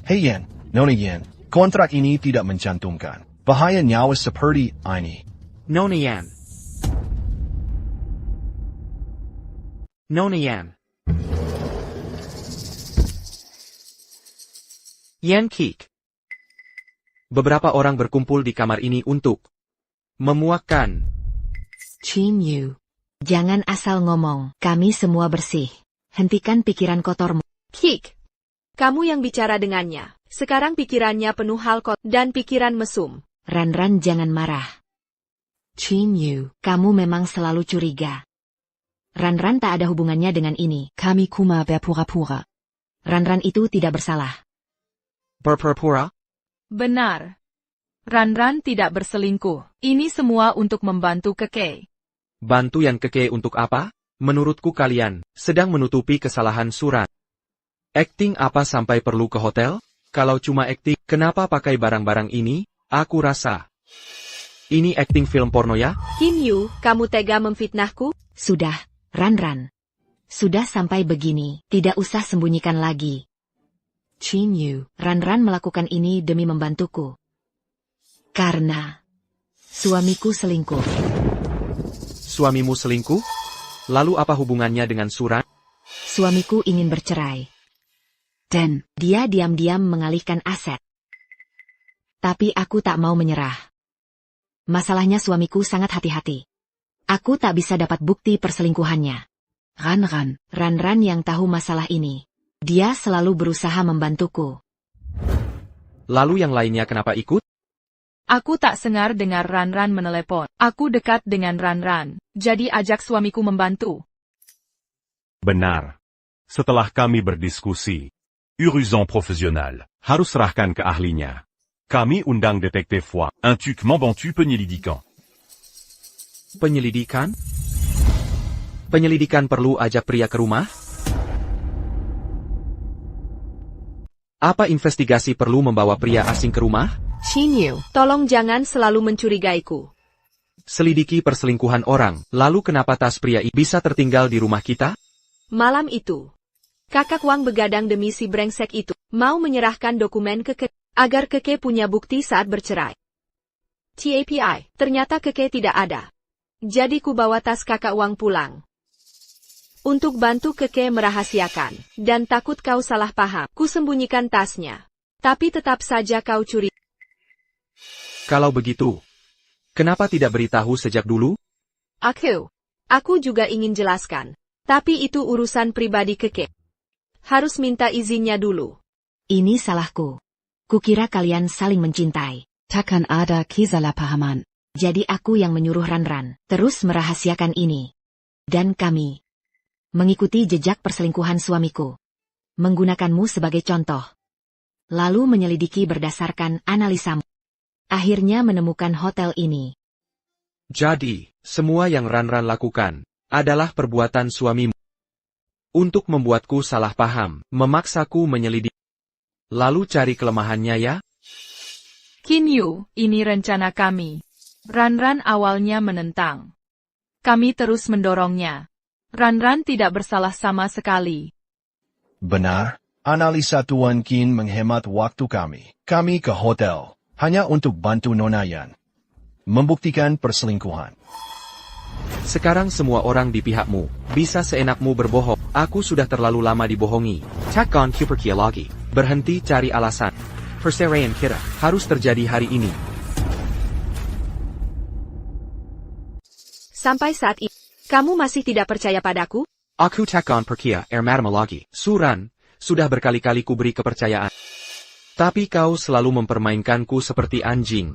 Hei Yen, Nona Yen, kontrak ini tidak mencantumkan bahaya nyawa seperti ini. Nona Yan. Yan Kik. Beberapa orang berkumpul di kamar ini untuk memuakkan. Qin Yu. Jangan asal ngomong, kami semua bersih. Hentikan pikiran kotormu. Kik. Kamu yang bicara dengannya. Sekarang pikirannya penuh hal kotor dan pikiran mesum. Ran jangan marah. Qin Yu, kamu memang selalu curiga. Ran tak ada hubungannya dengan ini. Kami cuma berpura-pura. Ran itu tidak bersalah. Berpura-pura? Benar. Ran tidak berselingkuh. Ini semua untuk membantu Keke. Bantu yang Keke untuk apa? Menurutku kalian sedang menutupi kesalahan Suran. Acting apa sampai perlu ke hotel? Kalau cuma acting, kenapa pakai barang-barang ini? Aku rasa ini acting film porno ya? Qin Yu, kamu tega memfitnahku? Sudah, Ran. Sudah sampai begini, tidak usah sembunyikan lagi. Qin Yu, Ran melakukan ini demi membantuku. Karena suamiku selingkuh. Suamimu selingkuh? Lalu apa hubungannya dengan Suran? Suamiku ingin bercerai. Dan dia diam-diam mengalihkan aset. Tapi aku tak mau menyerah. Masalahnya suamiku sangat hati-hati. Aku tak bisa dapat bukti perselingkuhannya. Ran yang tahu masalah ini. Dia selalu berusaha membantuku. Lalu yang lainnya kenapa ikut? Aku tak sengar dengar Ran menelepon. Aku dekat dengan Ran, jadi ajak suamiku membantu. Benar. Setelah kami berdiskusi, Urgent professionnel. Harus serahkan ke ahlinya. Kami undang detektif Hua. Un tuc membantu penyelidikan. Penyelidikan? Penyelidikan perlu ajak pria ke rumah? Apa investigasi perlu membawa pria asing ke rumah? Qin Yu, tolong jangan selalu mencurigaiku. Selidiki perselingkuhan orang, lalu kenapa tas pria ini bisa tertinggal di rumah kita? Malam itu, Kakak Wang begadang demi si brengsek itu, mau menyerahkan dokumen ke Keke, agar Keke punya bukti saat bercerai. TAPI, ternyata Keke tidak ada. Jadi ku bawa tas Kakak Wang pulang. Untuk bantu Keke merahasiakan, dan takut kau salah paham, ku sembunyikan tasnya. Tapi tetap saja kau curi. Kalau begitu, kenapa tidak beritahu sejak dulu? Aku juga ingin jelaskan. Tapi itu urusan pribadi Keke. Harus minta izinnya dulu. Ini salahku. Kukira kalian saling mencintai. Takkan ada kesalahpahaman. Jadi aku yang menyuruh Ran terus merahasiakan ini. Dan kami mengikuti jejak perselingkuhan suamiku. Menggunakanmu sebagai contoh. Lalu menyelidiki berdasarkan analisamu. Akhirnya menemukan hotel ini. Jadi, semua yang Ran lakukan adalah perbuatan suamimu. Untuk membuatku salah paham, memaksaku menyelidiki. Lalu cari kelemahannya ya? Qin Yu, ini rencana kami. Ran awalnya menentang. Kami terus mendorongnya. Ran tidak bersalah sama sekali. Benar, analisa Tuan Qin menghemat waktu kami. Kami ke hotel, hanya untuk bantu Nona Yan membuktikan perselingkuhan. Sekarang semua orang di pihakmu, bisa seenakmu berbohong. Aku sudah terlalu lama dibohongi. Takkan kupercaya lagi. Berhenti cari alasan. Perceraian kita harus terjadi hari ini. Sampai saat ini, kamu masih tidak percaya padaku? Aku takkan percaya madam lagi. Suran, sudah berkali-kali kuberi kepercayaan. Tapi kau selalu mempermainkanku seperti anjing.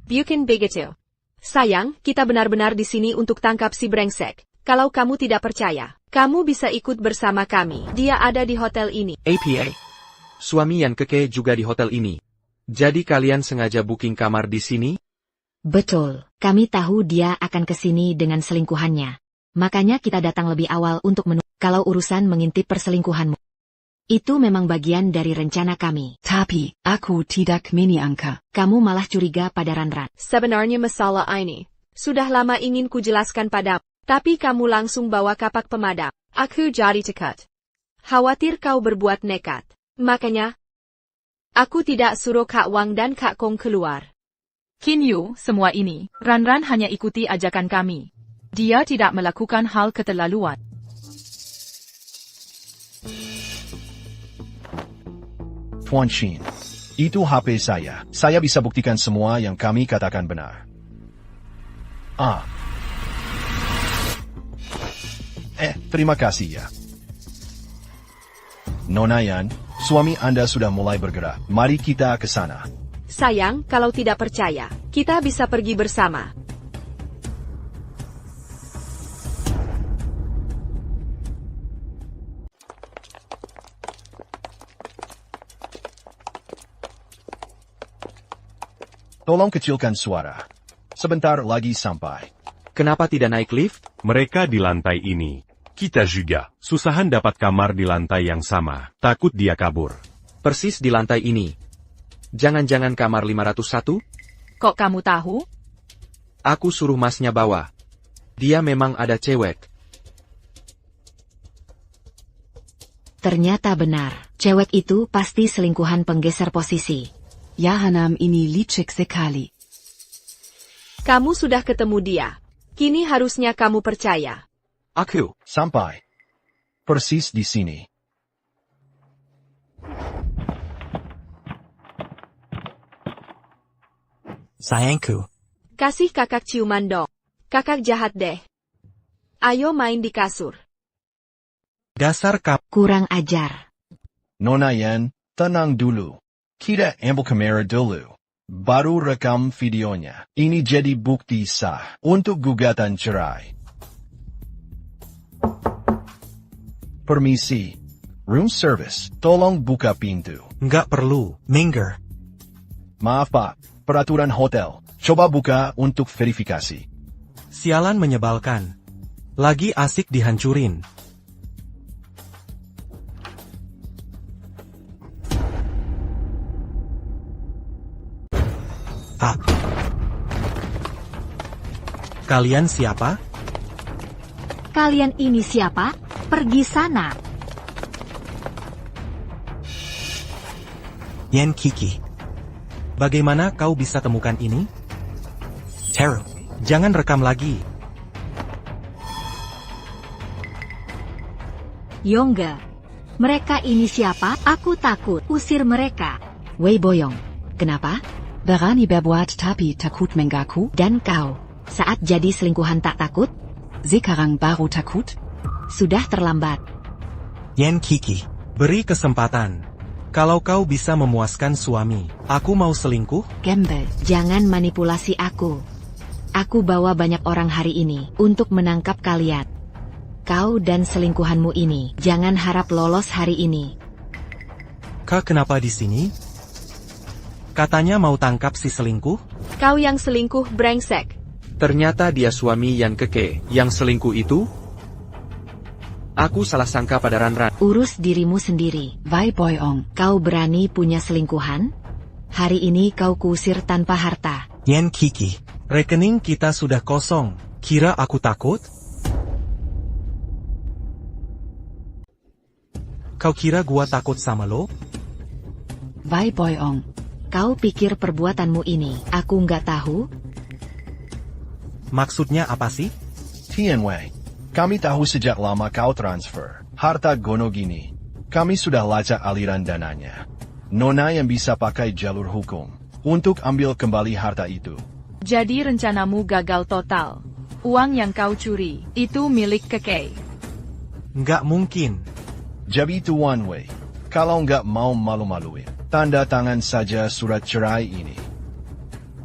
Bukan begitu. Sayang, kita benar-benar di sini untuk tangkap si brengsek. Kalau kamu tidak percaya, kamu bisa ikut bersama kami. Dia ada di hotel ini. APA. Suami yang keke juga di hotel ini. Jadi kalian sengaja booking kamar di sini? Betul, kami tahu dia akan ke sini dengan selingkuhannya. Makanya kita datang lebih awal untuk kalau urusan mengintip perselingkuhanmu. Itu memang bagian dari rencana kami. Tapi, aku tidak menyangka. Kamu malah curiga pada Ranran. Sebenarnya masalah ini sudah lama ingin kujelaskan padamu. Tapi kamu langsung bawa kapak pemadam. Aku jadi takut. Khawatir kau berbuat nekat. Makanya, aku tidak suruh Kak Wang dan Kak Kong keluar. Qin Yu, semua ini, Ranran hanya ikuti ajakan kami. Dia tidak melakukan hal keterlaluan. Tuan Shin, itu HP saya. Saya bisa buktikan semua yang kami katakan benar. Terima kasih ya. Nona Yan, suami Anda sudah mulai bergerak. Mari kita ke sana. Sayang, kalau tidak percaya, kita bisa pergi bersama. Tolong kecilkan suara. Sebentar lagi sampai. Kenapa tidak naik lift? Mereka di lantai ini. Kita juga. Susahan dapat kamar di lantai yang sama. Takut dia kabur. Persis di lantai ini. Jangan-jangan kamar 501? Kok kamu tahu? Aku suruh masnya bawa. Dia memang ada cewek. Ternyata benar. Cewek itu pasti selingkuhan penggeser posisi. Ya Hanam ini licik sekali. Kamu sudah ketemu dia. Kini harusnya kamu percaya. Aku. Sampai. Persis di sini. Sayangku. Kasih kakak ciuman dong. Kakak jahat deh. Ayo main di kasur. Dasar Kurang ajar. Nona Yan, tenang dulu. Kita ambil kamera dulu. Baru rekam videonya. Ini jadi bukti sah untuk gugatan cerai. Permisi. Room service, tolong buka pintu. Nggak perlu, Minger. Maaf Pak, peraturan hotel. Coba buka untuk verifikasi. Sialan menyebalkan. Lagi asik dihancurin. Kalian siapa? Kalian ini siapa? Pergi sana. Yan Kiki. Bagaimana kau bisa temukan ini? Teru, jangan rekam lagi. Yongga. Mereka ini siapa? Aku takut. Usir mereka. Wei Boyong. Kenapa? Berani berbuat tapi takut mengaku. Dan kau, saat jadi selingkuhan tak takut? Sekarang baru takut? Sudah terlambat. Yan Kiki, beri kesempatan. Kalau kau bisa memuaskan suami, aku mau selingkuh? Gembel. Jangan manipulasi aku. Aku bawa banyak orang hari ini untuk menangkap kalian. Kau dan selingkuhanmu ini, jangan harap lolos hari ini. Kak kenapa di sini? Katanya mau tangkap si selingkuh? Kau yang selingkuh brengsek. Ternyata dia suami yang keke. Yang selingkuh itu? Aku salah sangka pada Ranran. Urus dirimu sendiri. Wei Boyong. Kau berani punya selingkuhan? Hari ini kau kuusir tanpa harta. Yan Kiki, rekening kita sudah kosong. Kira aku takut? Kau kira gua takut sama lo? Wei Boyong. Kau pikir perbuatanmu ini, aku nggak tahu? Maksudnya apa sih? Tian Wei, kami tahu sejak lama kau transfer. Harta gono gini. Kami sudah lacak aliran dananya. Nona yang bisa pakai jalur hukum untuk ambil kembali harta itu. Jadi rencanamu gagal total. Uang yang kau curi, itu milik Kekei. Nggak mungkin. Jadi Tuan Wei, kalau nggak mau malu-maluin, tanda tangan saja surat cerai ini.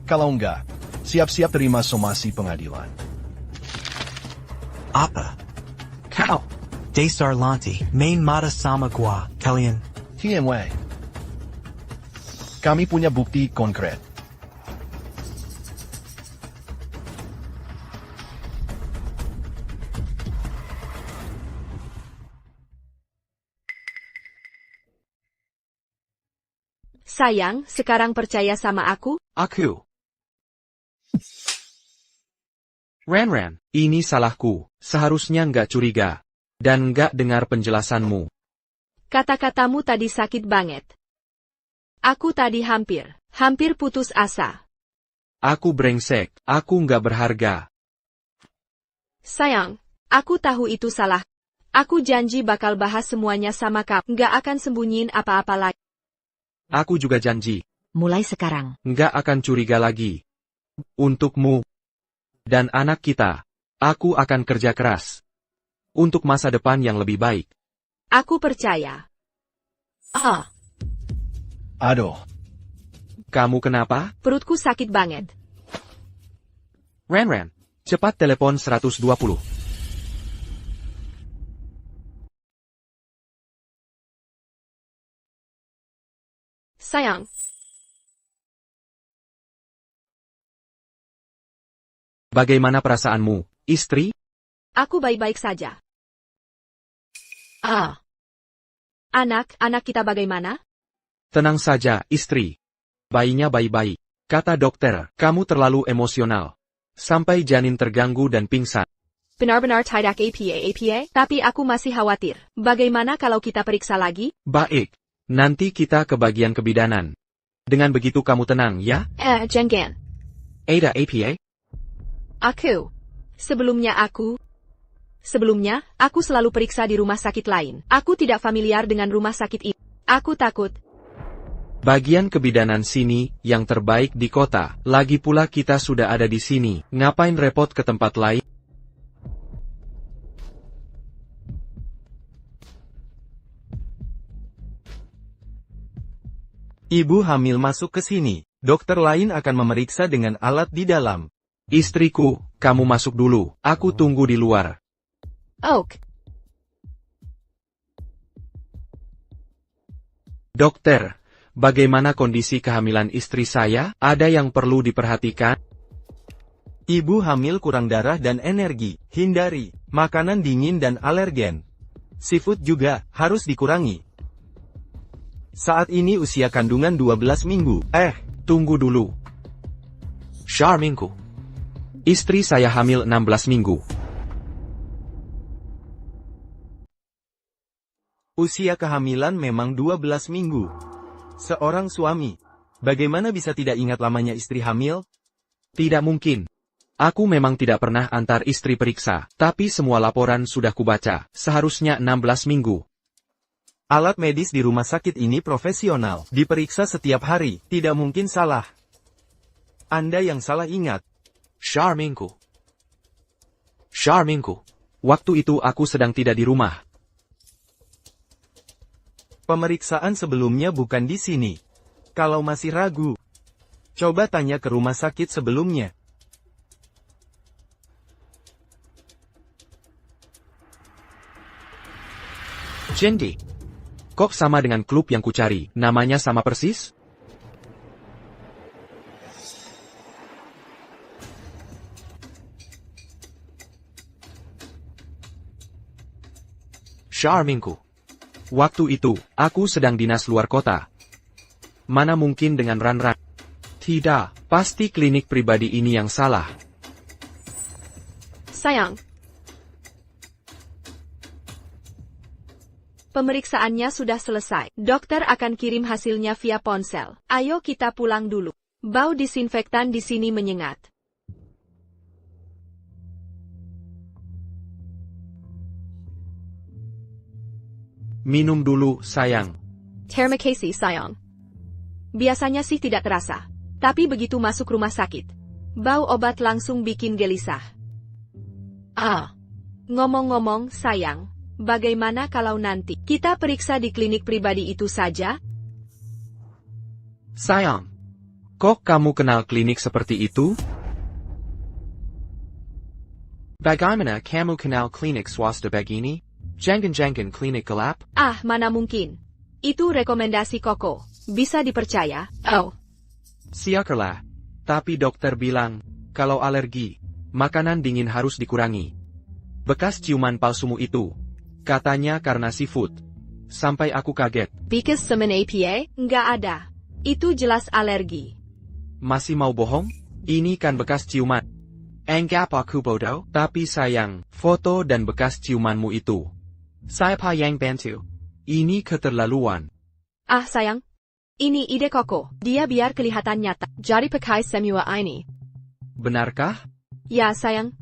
Kalau nggak, siap-siap terima somasi pengadilan. Apa? Kau? Dasar Lanti, main mata sama gua, kalian. Tian Wei. Kami punya bukti konkret. Sayang, sekarang percaya sama aku? Aku. Ran, ini salahku. Seharusnya nggak curiga. Dan nggak dengar penjelasanmu. Kata-katamu tadi sakit banget. Aku tadi hampir putus asa. Aku brengsek, aku nggak berharga. Sayang, aku tahu itu salah. Aku janji bakal bahas semuanya sama kamu. Nggak akan sembunyiin apa-apa lagi. Aku juga janji, Mulai sekarang, nggak akan curiga lagi. Untukmu dan anak kita, aku akan kerja keras. Untuk masa depan yang lebih baik. Aku percaya. Aduh, Kamu kenapa? Perutku sakit banget. Ran, cepat telepon 120. Sayang, Bagaimana perasaanmu, istri? aku baik-baik saja. Anak kita bagaimana? Tenang saja, istri. Bayinya bayi-bayi. Kata dokter, kamu terlalu emosional. Sampai janin terganggu dan pingsan. Benar-benar tidak apa. Tapi aku masih khawatir. Bagaimana kalau kita periksa lagi? Baik. Nanti kita ke bagian kebidanan. Dengan begitu kamu tenang, ya? Jangan. Ada apa? Aku. Sebelumnya, aku selalu periksa di rumah sakit lain. Aku tidak familiar dengan rumah sakit ini. Aku takut. Bagian kebidanan sini, yang terbaik di kota. Lagi pula kita sudah ada di sini. Ngapain repot ke tempat lain? Ibu hamil masuk ke sini. Dokter lain akan memeriksa dengan alat di dalam. Istriku, kamu masuk dulu. Aku tunggu di luar. Oak. Dokter, bagaimana kondisi kehamilan istri saya? Ada yang perlu diperhatikan? Ibu hamil kurang darah dan energi. Hindari makanan dingin dan alergen. Seafood juga harus dikurangi. Saat ini usia kandungan 12 minggu. Tunggu dulu. Charmingku. Istri saya hamil 16 minggu. Usia kehamilan memang 12 minggu. Seorang suami, bagaimana bisa tidak ingat lamanya istri hamil? Tidak mungkin. Aku memang tidak pernah antar istri periksa, tapi semua laporan sudah kubaca. Seharusnya 16 minggu. Alat medis di rumah sakit ini profesional, diperiksa setiap hari, tidak mungkin salah. Anda yang salah ingat. Charmingku. Waktu itu aku sedang tidak di rumah. Pemeriksaan sebelumnya bukan di sini. Kalau masih ragu, coba tanya ke rumah sakit sebelumnya. Jendi. Kok sama dengan klub yang kucari, namanya sama persis? Charmingku. Waktu itu, aku sedang dinas luar kota. Mana mungkin dengan Ran. Tidak, pasti klinik pribadi ini yang salah. Sayang. Pemeriksaannya sudah selesai. Dokter akan kirim hasilnya via ponsel. Ayo kita pulang dulu. Bau disinfektan di sini menyengat. Minum dulu, sayang. Terima kasih, sayang. Biasanya sih tidak terasa. Tapi begitu masuk rumah sakit, bau obat langsung bikin gelisah. Ngomong-ngomong, sayang, bagaimana kalau nanti kita periksa di klinik pribadi itu saja? Sayang, kok kamu kenal klinik seperti itu? Bagaimana kamu kenal klinik swasta begini? Jangan-jangan klinik gelap? Mana mungkin. Itu rekomendasi Koko. Bisa dipercaya. Siakarlah. Tapi dokter bilang, kalau alergi, makanan dingin harus dikurangi. Bekas ciuman palsumu itu, katanya karena seafood. Sampai aku kaget. Because semen APA? Nggak ada. Itu jelas alergi. Masih mau bohong? Ini kan bekas ciuman. Anggap aku bodoh? Tapi sayang, foto dan bekas ciumanmu itu. Siapa yang bantu? Ini keterlaluan. Sayang. Ini ide Koko. Dia biar kelihatan nyata. Jadi pakai semua ini. Benarkah? Ya, sayang.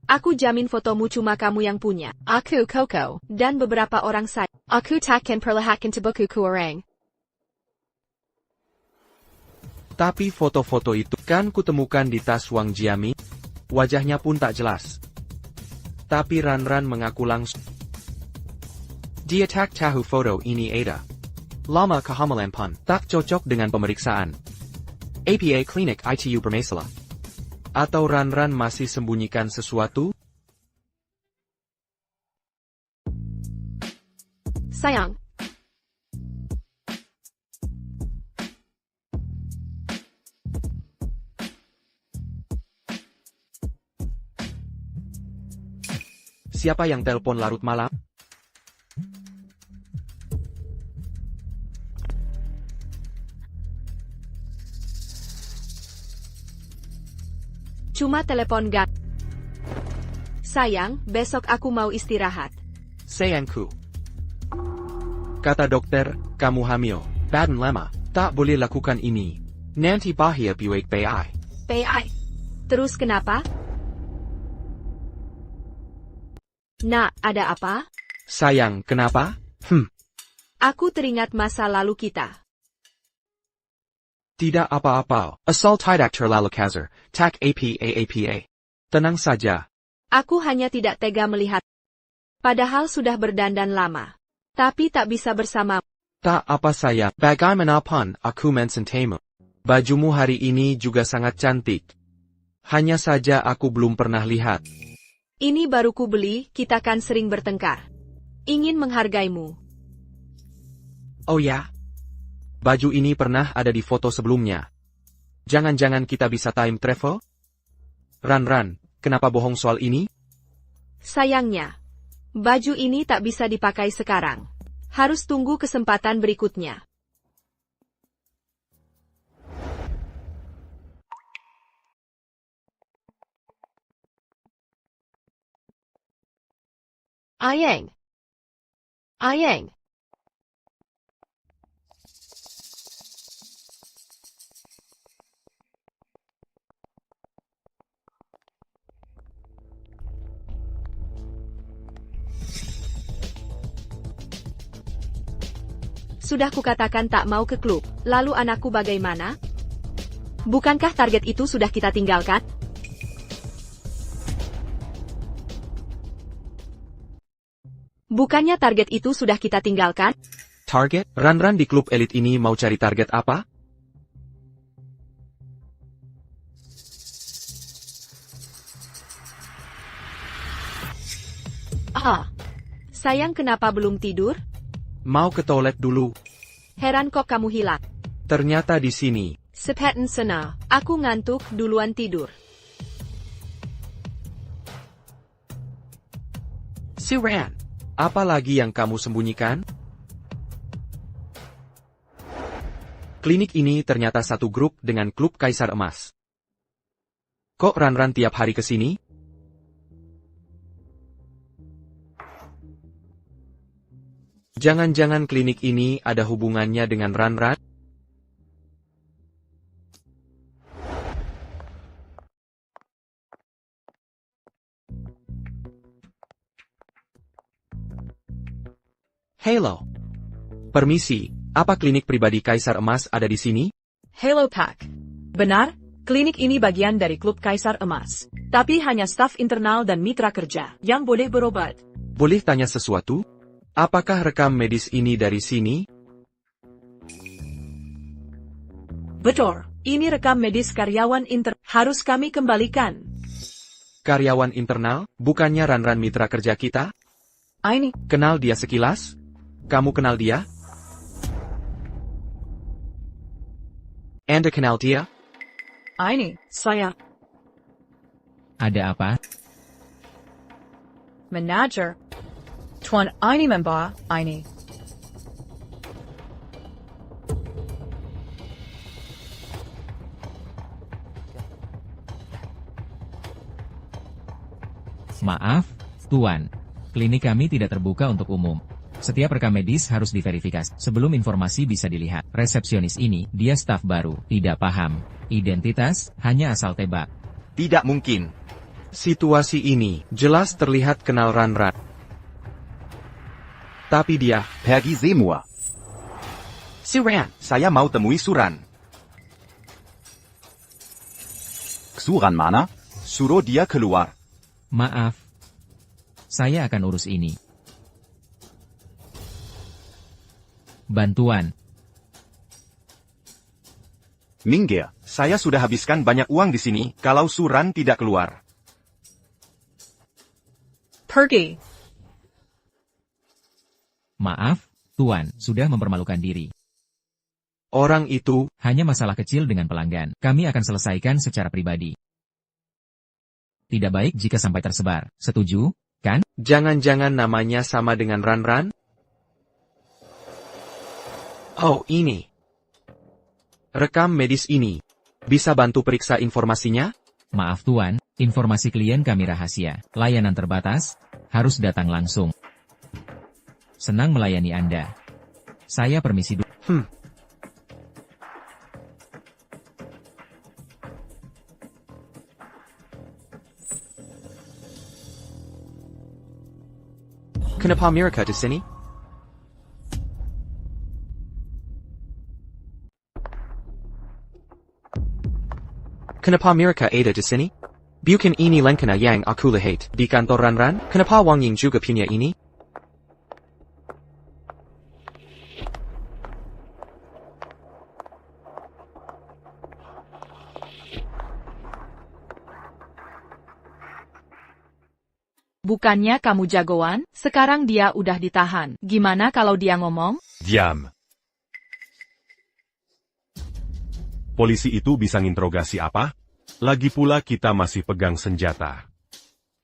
Aku jamin fotomu cuma kamu yang punya. Aku Koko. Dan beberapa orang saja. Aku takkan perlihatkan tubuhku orang. Tapi foto-foto itu kan kutemukan di tas Wang Jiami. Wajahnya pun tak jelas. Tapi Ran mengaku langsung. Dia tak tahu foto ini ada. Lama kehamilan pun tak cocok dengan pemeriksaan. APA klinik ITU bermasalah. Atau Ran masih sembunyikan sesuatu? Sayang. Siapa yang telepon larut malam? Cuma telepon gak. Sayang, besok aku mau istirahat. Sayangku. Kata dokter, kamu hamil. Badan lama. Tak boleh lakukan ini. Nanti bahaya buat bayi. Terus kenapa? Nak, ada apa? Sayang, kenapa? Aku teringat masa lalu kita. Tidak apa-apa. Asal tidak terlalu kasar. Tak APA. Tenang saja. Aku hanya tidak tega melihat. Padahal sudah berdandan lama. Tapi tak bisa bersama. Tak apa sayang. Bagaimanapun aku mensentaimu. Bajumu hari ini juga sangat cantik. Hanya saja aku belum pernah lihat. Ini baru ku beli, kita kan sering bertengkar. Ingin menghargaimu. Oh ya? Baju ini pernah ada di foto sebelumnya. Jangan-jangan kita bisa time travel? Ran, kenapa bohong soal ini? Sayangnya, baju ini tak bisa dipakai sekarang. Harus tunggu kesempatan berikutnya. Ayang. Sudah kukatakan tak mau ke klub, lalu anakku bagaimana? Bukankah target itu sudah kita tinggalkan? Bukannya target itu sudah kita tinggalkan? Target? Ran di klub elit ini mau cari target apa? Sayang, kenapa belum tidur? Mau ke toilet dulu. Heran kok kamu hilang. Ternyata di sini. Sepaten sana, aku ngantuk, duluan tidur. Si Ran, apa lagi yang kamu sembunyikan? Klinik ini ternyata satu grup dengan klub Kaisar Emas. Kok Ran tiap hari ke sini? Jangan-jangan klinik ini ada hubungannya dengan Ran? Halo. Permisi, apa klinik pribadi Kaisar Emas ada di sini? Hello Pak. Benar, klinik ini bagian dari Klub Kaisar Emas. Tapi hanya staf internal dan mitra kerja yang boleh berobat. Boleh tanya sesuatu? Apakah rekam medis ini dari sini? Betul, ini rekam medis karyawan harus kami kembalikan. Karyawan internal, bukannya Ranran mitra kerja kita? Ini. Kenal dia sekilas? Kamu kenal dia? Anda kenal dia? Ini, saya. Ada apa? Manager. Tuan ini member, ini. Maaf, Tuan. Klinik kami tidak terbuka untuk umum. Setiap rekam medis harus diverifikasi sebelum informasi bisa dilihat. Resepsionis ini, dia staf baru, tidak paham. Identitas, hanya asal tebak. Tidak mungkin. Situasi ini, jelas terlihat kenal Ranran. Tapi dia, Pergi semua. Suran. Saya mau temui Suran. Suran mana? Suruh dia keluar. Maaf. Saya akan urus ini. Bantuan. Minggir, saya sudah habiskan banyak uang di sini, kalau Suran tidak keluar. Pergi. Maaf, Tuan, sudah mempermalukan diri. Orang itu, Hanya masalah kecil dengan pelanggan. Kami akan selesaikan secara pribadi. Tidak baik jika sampai tersebar. Setuju, kan? jangan-jangan namanya sama dengan Ranran? Oh, ini. Rekam medis ini. Bisa bantu periksa informasinya? Maaf Tuan, informasi klien kami rahasia. Layanan terbatas, harus datang langsung. Senang melayani Anda. Saya permisi dulu. Kenapa mereka di sini? Kenapa mereka ada di sini? Bukan ini Lenkana yang aku lihat di kantor Ranran? Kenapa Wang Ying juga punya ini? Bukannya kamu jagoan, sekarang dia udah ditahan. Gimana kalau dia ngomong? Diam. Polisi itu bisa nginterogasi apa? Lagi pula kita masih pegang senjata.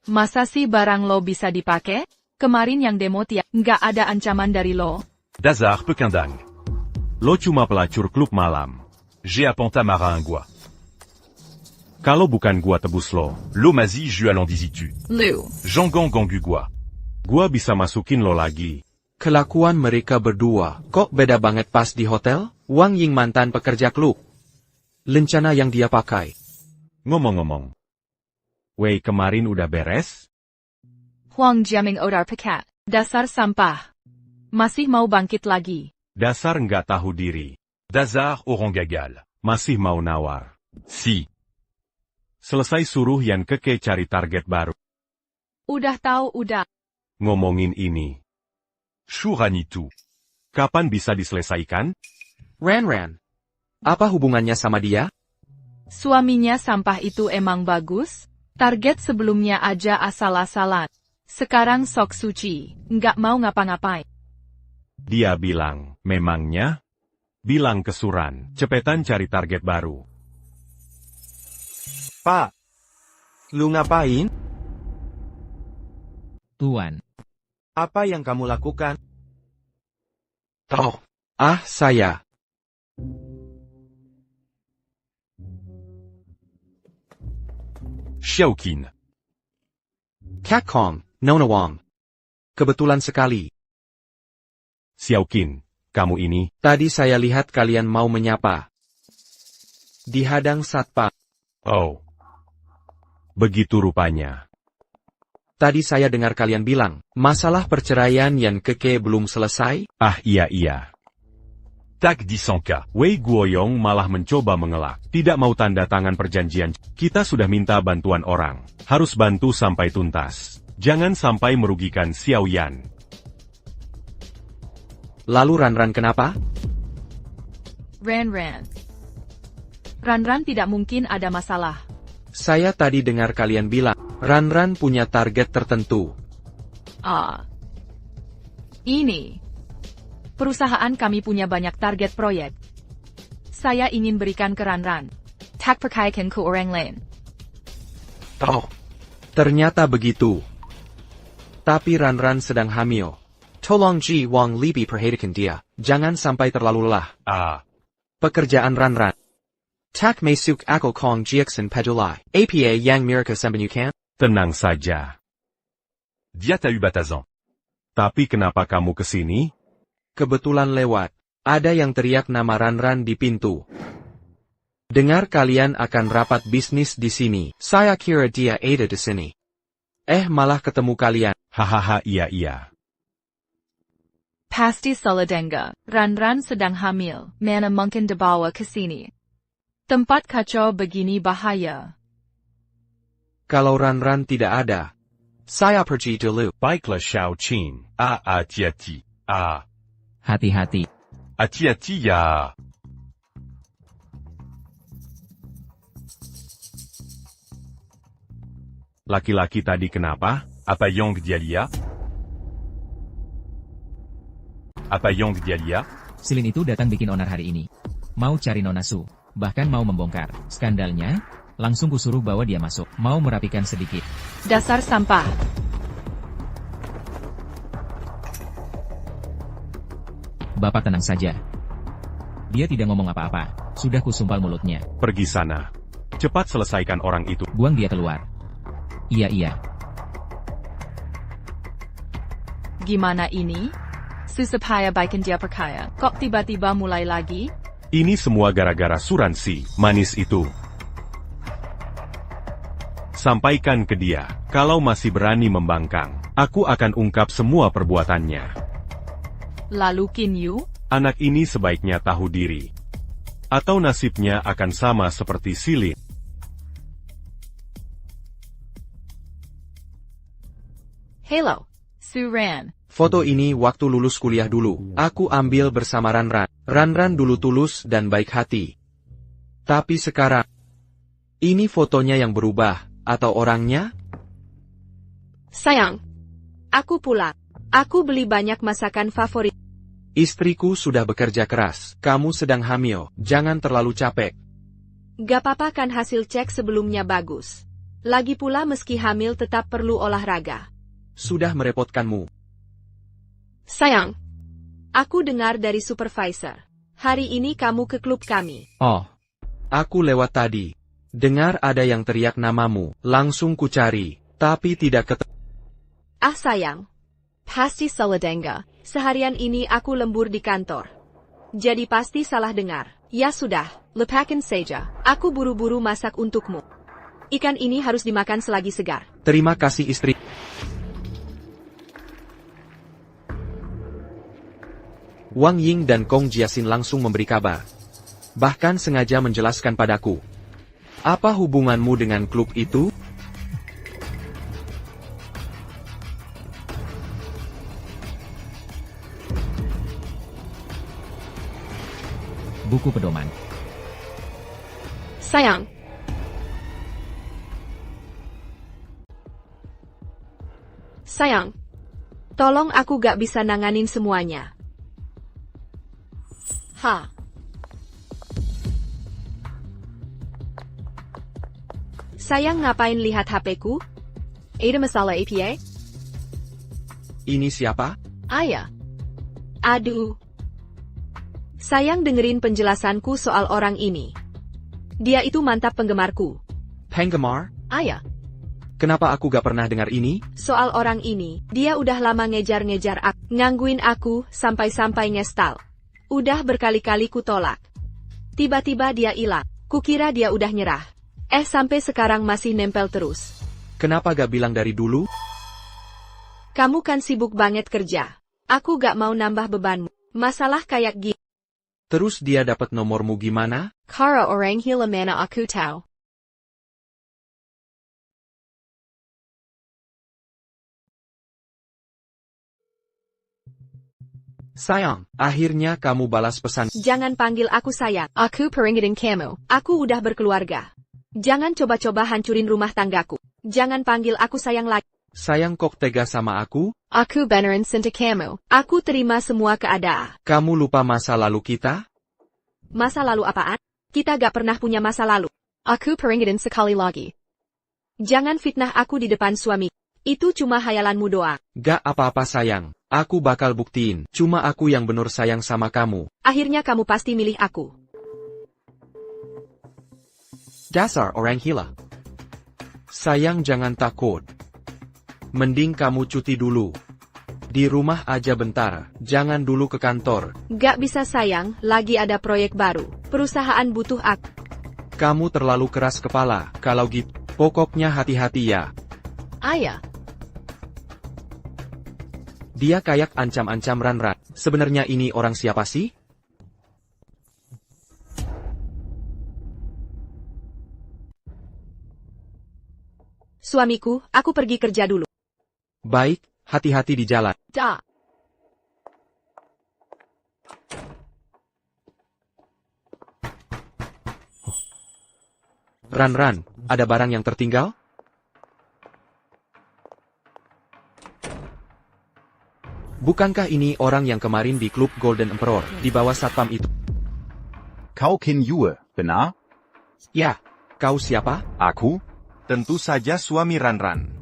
Masa sih barang lo bisa dipakai? Kemarin yang demo nggak ada ancaman dari lo. Dazar Pekindang. Lo cuma pelacur klub malam. J'ai apporté marin gua. Kalau bukan gua tebus lo mazi jualan di situ. Lu. Jongong gonggu gua. Gua bisa masukin lo lagi. Kelakuan mereka berdua, kok beda banget pas di hotel? Wang Ying mantan pekerja klub. Lencana yang dia pakai. Ngomong-ngomong. Wei kemarin udah beres? Huang Jiaming odar pekat. Dasar sampah. Masih mau bangkit lagi. Dasar nggak tahu diri. Dazar orang gagal. Masih mau nawar. Si. Selesai suruh Yan Keke cari target baru. Udah tahu udah. Ngomongin ini. Shuran itu. Kapan bisa diselesaikan? Ranran. Apa hubungannya sama dia? Suaminya sampah itu emang bagus? Target sebelumnya aja asal-asalan. Sekarang sok suci, nggak mau ngapa-ngapain. Dia bilang, memangnya? Bilang ke Suran, cepetan cari target baru. Pak, lu ngapain? Tuan, Apa yang kamu lakukan? Oh, saya. Xiaoqin. Kakong, Nona Wang. Kebetulan sekali. Xiaoqin, kamu ini. Tadi saya lihat kalian mau menyapa. Dihadang satpam. Oh. Begitu rupanya. Tadi saya dengar kalian bilang, masalah perceraian Yan Keke belum selesai? Ah iya. Tak disangka, Wei Guoyong malah mencoba mengelak. Tidak mau tanda tangan perjanjian. Kita sudah minta bantuan orang. Harus bantu sampai tuntas. Jangan sampai merugikan Xiao Yan. Lalu Ranran kenapa? Ran. Ranran tidak mungkin ada masalah. Saya tadi dengar kalian bilang, Ranran punya target tertentu. Ini. Perusahaan kami punya banyak target proyek. Saya ingin berikan ke Ranran. Tak percayakan ke orang lain. Oh, ternyata begitu. Tapi Ranran sedang hamil. Tolong Ji Wang Libi perhatikan dia. Jangan sampai terlalu lelah. Pekerjaan Ranran. Tak masuk akal Kong Jiaksen Pedulai. APA yang mereka sembunyikan? Tenang saja. Dia tahu batasan. Tapi kenapa kamu kesini? Kebetulan lewat. Ada yang teriak nama Ranran di pintu. Dengar kalian akan rapat bisnis di sini. Saya kira dia ada di sini. Malah ketemu kalian. Hahaha iya. Pasti salah dengar. Ranran sedang hamil. Mana mungkin dibawa ke sini. Tempat kacau begini bahaya. Kalau Ranran tidak ada, saya pergi dulu. Baiklah Xiao Qin. Hati-hati. Hati-hati. Hati-hati ya. Laki-laki tadi kenapa? Apa yang dia lihat? Silin itu datang bikin onar hari ini. Mau cari Nona Su. Bahkan mau membongkar skandalnya. Langsung kusuruh bawa dia masuk. Mau merapikan sedikit. Dasar sampah. Bapak tenang saja. Dia tidak ngomong apa-apa. Sudah kusumpal mulutnya. Pergi sana. Cepat selesaikan orang itu. Buang dia keluar. Iya. Gimana ini? Supaya baikan dia perkaya. Kok tiba-tiba mulai lagi? Ini semua gara-gara Suransi, manis itu. Sampaikan ke dia, kalau masih berani membangkang, aku akan ungkap semua perbuatannya. Lalu Kinyu? Anak ini sebaiknya tahu diri. Atau nasibnya akan sama seperti Silin. Hello, Suran. Foto ini waktu lulus kuliah dulu. Aku ambil bersama Ranran. Ranran dulu tulus dan baik hati. Tapi sekarang, ini fotonya yang berubah, atau orangnya? Sayang, aku pulang. Aku beli banyak masakan favorit. Istriku sudah bekerja keras. Kamu sedang hamil. Jangan terlalu capek. Gak apa-apa kan hasil cek sebelumnya bagus. Lagi pula meski hamil tetap perlu olahraga. Sudah merepotkanmu. Sayang, aku dengar dari supervisor. Hari ini kamu ke klub kami. Oh, aku lewat tadi. Dengar ada yang teriak namamu. Langsung ku cari, tapi tidak ketemu. Sayang. Pasti salah dengar. Seharian ini aku lembur di kantor. Jadi pasti salah dengar. Ya sudah, lupakan saja. Aku buru-buru masak untukmu. Ikan ini harus dimakan selagi segar. Terima kasih istri. Wang Ying dan Kong Jiaxin langsung memberi kabar. Bahkan sengaja menjelaskan padaku. Apa hubunganmu dengan klub itu? Buku pedoman. Sayang. Sayang. Tolong aku gak bisa nanganin semuanya. Sayang ngapain lihat HP-ku? Ada masalah APA? Ini siapa? Ayah. Aduh. Sayang dengerin penjelasanku soal orang ini. Dia itu mantap penggemarku. Penggemar? Ayah. Kenapa aku gak pernah dengar ini? Soal orang ini, dia udah lama ngejar-ngejar aku, ngangguin aku, sampai-sampai ngestal. Udah berkali-kali ku tolak. Tiba-tiba dia hilang. Kukira dia udah nyerah. Sampai sekarang masih nempel terus. Kenapa gak bilang dari dulu? Kamu kan sibuk banget kerja. Aku gak mau nambah bebanmu. Masalah kayak gini. Terus dia dapat nomormu gimana? Cara orang gila mana aku tahu. Sayang, akhirnya kamu balas pesan. Jangan panggil aku sayang. Aku peringatin kamu. Aku udah berkeluarga. Jangan coba-coba hancurin rumah tanggaku. Jangan panggil aku sayang lagi. Sayang kok tega sama aku? Aku beneran cinta kamu. Aku terima semua keadaan. Kamu lupa masa lalu kita? Masa lalu apaan? Kita gak pernah punya masa lalu. Aku peringatin sekali lagi. Jangan fitnah aku di depan suami. Itu cuma hayalanmu doang. Gak apa-apa sayang. Aku bakal buktiin. Cuma aku yang bener sayang sama kamu. Akhirnya kamu pasti milih aku. Dasar orang gila. Sayang jangan takut. Mending kamu cuti dulu. Di rumah aja bentar. Jangan dulu ke kantor. Gak bisa sayang, lagi ada proyek baru. Perusahaan butuh aku. Kamu terlalu keras kepala. Kalau gitu, pokoknya hati-hati ya. Ayah. Dia kayak ancam-ancam Ran-Ran. Sebenarnya ini orang siapa sih? Suamiku, aku pergi kerja dulu. Baik, hati-hati di jalan. Da. Ran-Ran, ada barang yang tertinggal? Bukankah ini orang yang kemarin di klub Golden Emperor, di bawah satpam itu? Kau Qin Yue, benar? Ya, kau siapa? Aku? Tentu saja suami Ran-Ran.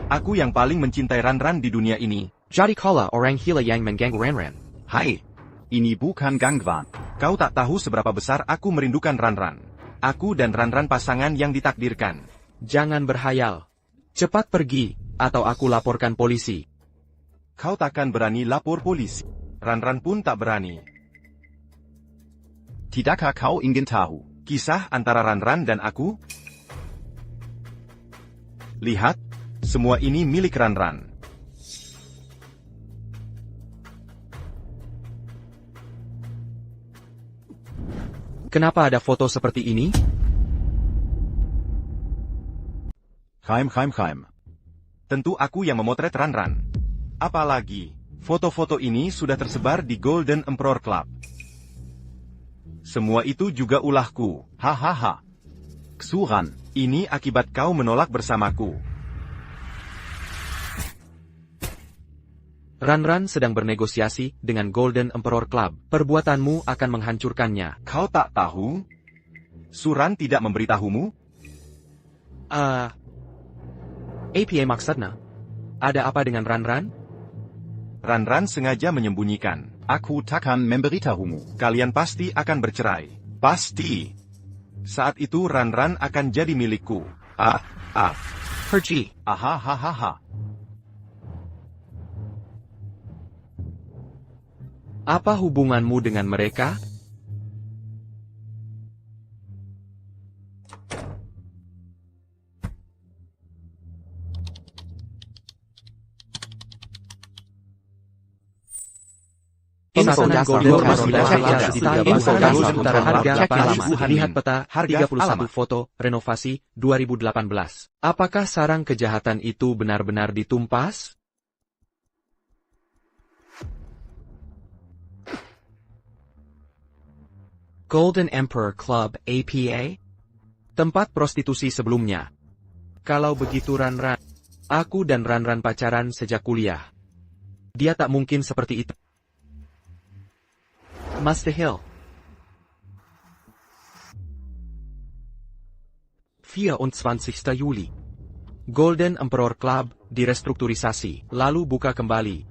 Aku yang paling mencintai Ran-Ran di dunia ini. Jadi kala orang gila yang mengganggu Ran-Ran. Hai, ini bukan gangguan. Kau tak tahu seberapa besar aku merindukan Ran-Ran. Aku dan Ran-Ran pasangan yang ditakdirkan. Jangan berhayal. Cepat pergi, atau aku laporkan polisi. Kau takkan berani lapor polisi. Ran-Ran pun tak berani. Tidakkah kau ingin tahu Kisah antara Ran-Ran dan aku? Lihat, semua ini milik Ran-Ran. Kenapa ada foto seperti ini? Khaim. Tentu aku yang memotret Ran-Ran. Apalagi, foto-foto ini sudah tersebar di Golden Emperor Club. Semua itu juga ulahku. Hahaha. Xuran, ini akibat kau menolak bersamaku. Ran-Ran sedang bernegosiasi dengan Golden Emperor Club. Perbuatanmu akan menghancurkannya. Kau tak tahu? Suran tidak memberitahumu? APA maksudnya? Ada apa dengan Ran-Ran? Ran-Ran sengaja menyembunyikan. Aku takkan memberitahumu. Kalian pasti akan bercerai. Pasti. Saat itu Ran-Ran akan jadi milikku. Pergi. Ahahaha. Apa hubunganmu dengan mereka? Pemesanan Golden sementara harga lama. Lihat peta, 31 foto, renovasi, 2018. Apakah sarang kejahatan itu benar-benar ditumpas? Golden Emperor Club APA? Tempat prostitusi sebelumnya. Kalau begitu Ran-Ran. Aku dan Ran-Ran pacaran sejak kuliah. Dia tak mungkin seperti itu. Master Hill. 24. Juli. Golden Emperor Club direstrukturisasi, lalu buka kembali.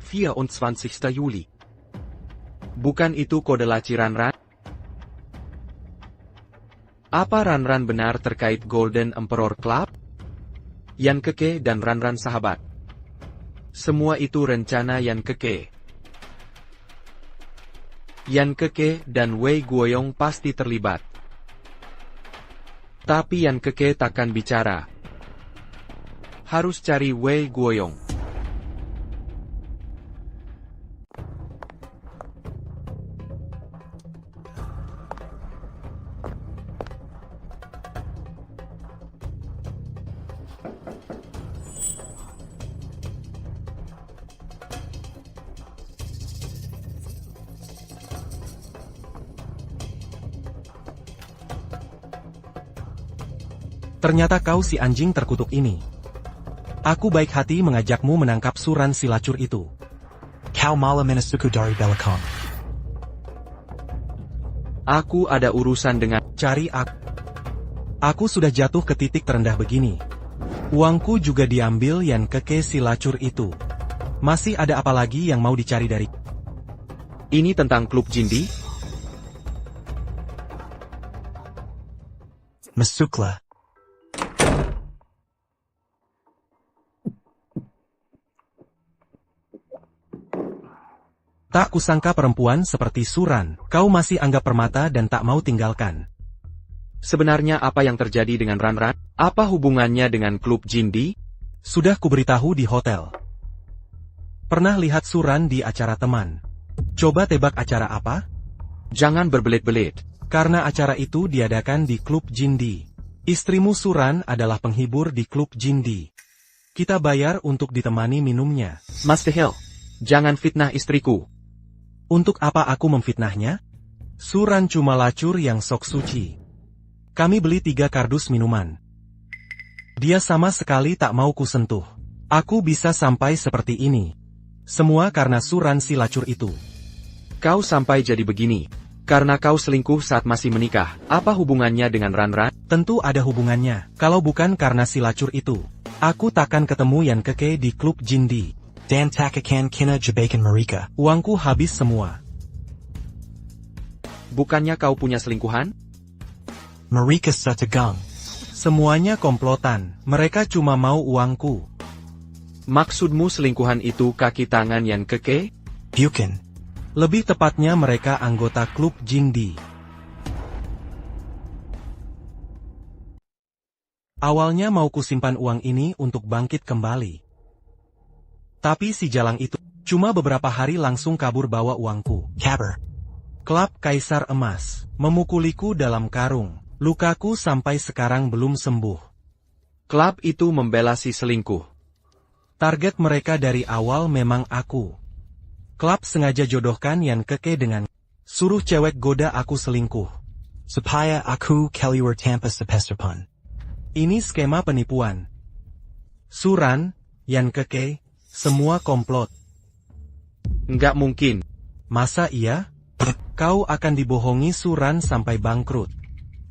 24. Juli. Bukan itu kode laci Ran-Ran? Apa Ran-Ran benar terkait Golden Emperor Club? Yan Keke dan Ran-Ran sahabat. Semua itu rencana Yan Keke. Yan Keke dan Wei Guoyong pasti terlibat. Tapi Yan Keke takkan bicara. Harus cari Wei Guoyong. Ternyata kau si anjing terkutuk ini. Aku baik hati mengajakmu menangkap Suran si lacur itu. Kau malah menasuku dari belakang. Aku ada urusan dengan... Cari aku. Aku sudah jatuh ke titik terendah begini. Uangku juga diambil Yan Keke si lacur itu. Masih ada apa lagi yang mau dicari dari... Ini tentang klub Jindi? Masuklah. Tak kusangka perempuan seperti Suran, kau masih anggap permata dan tak mau tinggalkan. Sebenarnya apa yang terjadi dengan Ranran? Apa hubungannya dengan klub Jindi? Sudah kuberitahu di hotel. Pernah lihat Suran di acara teman. Coba tebak acara apa? Jangan berbelit-belit. Karena acara itu diadakan di klub Jindi. Istrimu Suran adalah penghibur di klub Jindi. Kita bayar untuk ditemani minumnya. Master Hill, jangan fitnah istriku. Untuk apa aku memfitnahnya? Suran cuma lacur yang sok suci. Kami beli 3 kardus minuman. Dia sama sekali tak mau kusentuh. Aku bisa sampai seperti ini. Semua karena Suran si lacur itu. Kau sampai jadi begini karena kau selingkuh saat masih menikah. Apa hubungannya dengan Ranran? Tentu ada hubungannya. Kalau bukan karena si lacur itu, aku takkan ketemu Yan Keke di klub Jindi. Dan takakan kina jebakan mereka. Uangku habis semua. Bukannya kau punya selingkuhan? Mereka setegang. Semuanya komplotan. Mereka cuma mau uangku. Maksudmu selingkuhan itu kaki tangan Yan Keke? Bukan. Lebih tepatnya mereka anggota klub Jindi. Awalnya mau kusimpan uang ini untuk bangkit kembali. Tapi si jalang itu, cuma beberapa hari langsung kabur bawa uangku. Kabar. Klub Kaisar Emas, memukuliku dalam karung. Lukaku sampai sekarang belum sembuh. Klub itu membela si selingkuh. Target mereka dari awal memang aku. Klub sengaja jodohkan Yan Keke dengan suruh cewek goda aku selingkuh. Supaya aku keluar tanpa sepeserpun. Ini skema penipuan. Suran, Yan Keke, semua komplot. Nggak mungkin. Masa iya? Kau akan dibohongi Suran sampai bangkrut.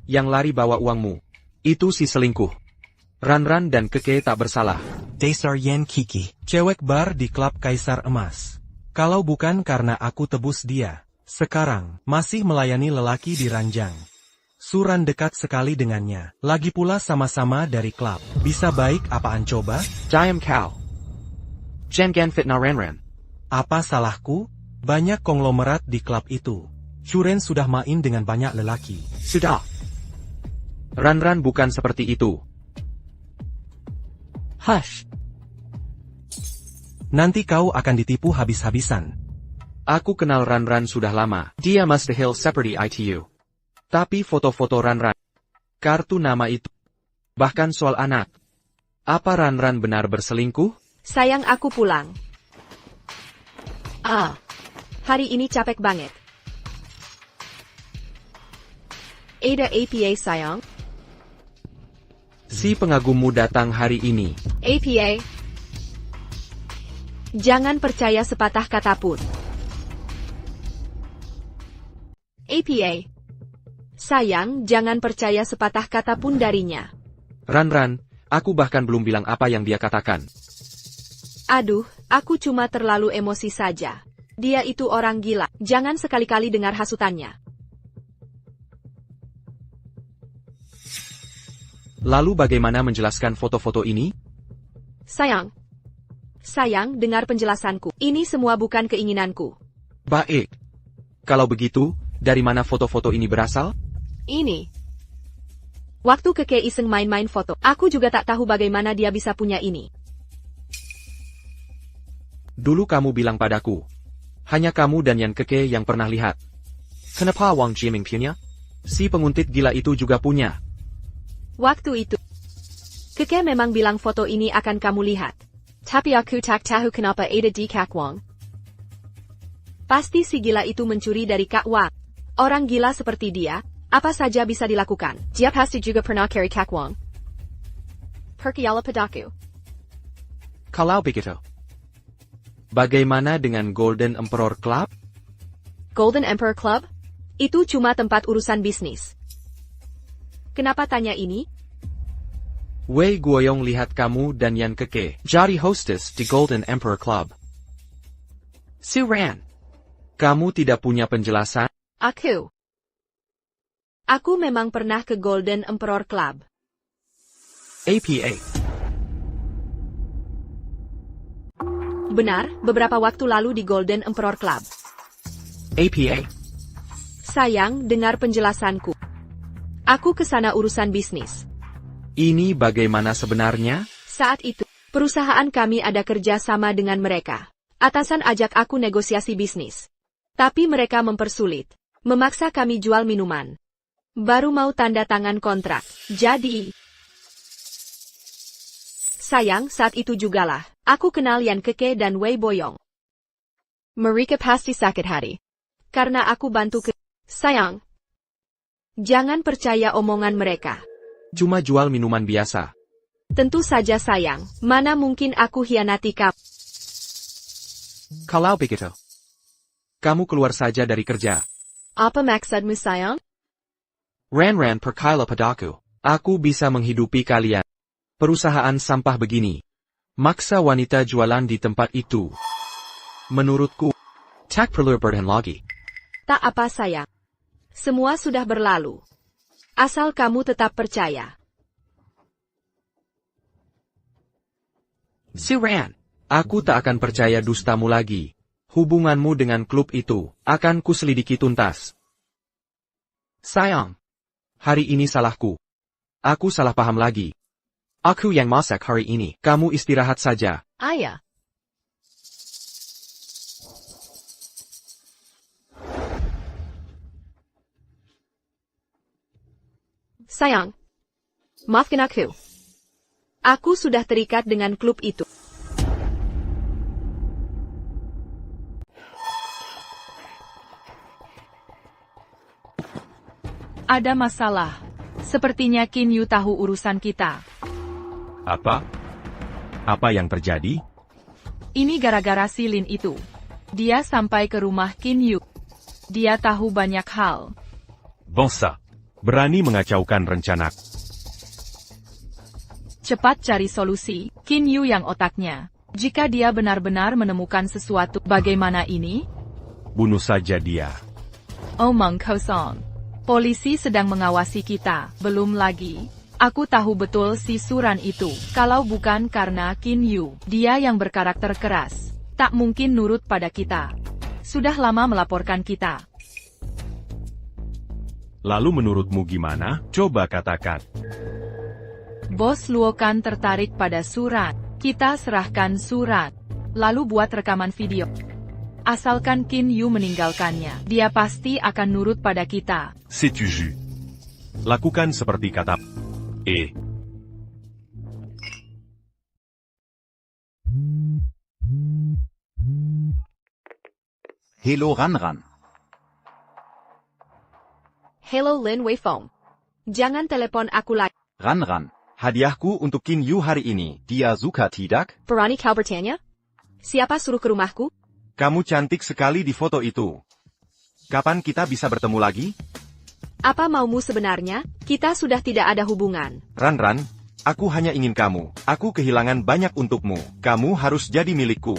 Yang lari bawa uangmu. Itu si selingkuh. Ranran dan Keke tak bersalah. Dasar Yan Kiki. Cewek bar di klub Kaisar Emas. Kalau bukan karena aku tebus dia, sekarang masih melayani lelaki di ranjang. Suran dekat sekali dengannya. Lagi pula sama-sama dari klub. Bisa baik apaan coba? Diam kau. Jangan fitnah Ranran. Apa salahku? Banyak konglomerat di klub itu. Suren sudah main dengan banyak lelaki. Sudah. Ranran bukan seperti itu. Hush. Nanti kau akan ditipu habis-habisan. Aku kenal Ranran sudah lama. Dia Master Hill seperti itu. Tapi foto-foto Ranran, kartu nama itu, bahkan soal anak. Apa Ranran benar berselingkuh? Sayang, aku pulang. Hari ini capek banget. Ada APA sayang. Si pengagummu datang hari ini. APA. Jangan percaya sepatah kata pun. APA. Sayang, jangan percaya sepatah kata pun darinya. Ranran, aku bahkan belum bilang apa yang dia katakan. Aduh, aku cuma terlalu emosi saja. Dia itu orang gila, jangan sekali-kali dengar hasutannya. Lalu bagaimana menjelaskan foto-foto ini? Sayang, dengar penjelasanku. Ini semua bukan keinginanku. Baik. Kalau begitu, dari mana foto-foto ini berasal? Ini. Waktu Keke iseng main-main foto, aku juga tak tahu bagaimana dia bisa punya ini. Dulu kamu bilang padaku. Hanya kamu dan Yan Keke yang pernah lihat. Kenapa Wang Jiming punya? Si penguntit gila itu juga punya. Waktu itu, Keke memang bilang foto ini akan kamu lihat. Tapi aku tak tahu kenapa ada di Kak Wang. Pasti si gila itu mencuri dari Kak Wang. Orang gila seperti dia, apa saja bisa dilakukan. Dia pasti juga pernah cari Kak Wang. Percaya padaku. Kalau begitu, bagaimana dengan Golden Emperor Club? Golden Emperor Club? Itu cuma tempat urusan bisnis. Kenapa tanya ini? Wei Guoyong lihat kamu dan Yan Keke jadi hostess di Golden Emperor Club. Su Ran, kamu tidak punya penjelasan? Aku memang pernah ke Golden Emperor Club. APA. Benar, beberapa waktu lalu di Golden Emperor Club. APA. Sayang, dengar penjelasanku. Aku ke sana urusan bisnis. Ini bagaimana sebenarnya? Saat itu, perusahaan kami ada kerja sama dengan mereka. Atasan ajak aku negosiasi bisnis. Tapi mereka mempersulit. Memaksa kami jual minuman. Baru mau tanda tangan kontrak. Jadi, sayang, saat itu jugalah, aku kenal Yan Keke dan Wei Boyong. Mereka pasti sakit hati. Karena aku bantu ke... Sayang, jangan percaya omongan mereka. Cuma jual minuman biasa. Tentu saja sayang, mana mungkin aku hianati kamu. Kalau begitu, kamu keluar saja dari kerja. Apa maksudmu sayang? Ran percaya padaku. Aku bisa menghidupi kalian. Perusahaan sampah begini. Maksa wanita jualan di tempat itu. Menurutku, tak perlu berhenti lagi. Tak apa sayang. Semua sudah berlalu. Asal kamu tetap percaya. Su Ran, aku tak akan percaya dustamu lagi. Hubunganmu dengan klub itu akan kuselidiki tuntas. Sayang, hari ini salahku. Aku salah paham lagi. Aku yang masak hari ini. Kamu istirahat saja. Ayah. Sayang, maafkan aku. Aku sudah terikat dengan klub itu. Ada masalah. Sepertinya Qin Yu tahu urusan kita. Apa? Apa yang terjadi? Ini gara-gara si Lin itu. Dia sampai ke rumah Qin Yu. Dia tahu banyak hal. Bangsa. Berani mengacaukan rencana. Cepat cari solusi, Qin Yu yang otaknya. Jika dia benar-benar menemukan sesuatu, bagaimana ini? Bunuh saja dia. Omong kosong. Polisi sedang mengawasi kita, belum lagi. Aku tahu betul si Suran itu. Kalau bukan karena Qin Yu, dia yang berkarakter keras. Tak mungkin nurut pada kita. Sudah lama melaporkan kita. Lalu menurutmu gimana? Coba katakan. Bos Luokan tertarik pada surat. Kita serahkan surat. Lalu buat rekaman video. Asalkan Qin Yu meninggalkannya, dia pasti akan nurut pada kita. C'est jus. Lakukan seperti kata. Hello Ran. Hello Lin Weifeng. Jangan telepon aku lagi. Ran. Hadiahku untuk Qin Yu hari ini. Dia suka tidak? Berani kau bertanya? Siapa suruh ke rumahku? Kamu cantik sekali di foto itu. Kapan kita bisa bertemu lagi? Apa maumu sebenarnya? Kita sudah tidak ada hubungan. Ran, aku hanya ingin kamu. Aku kehilangan banyak untukmu. Kamu harus jadi milikku.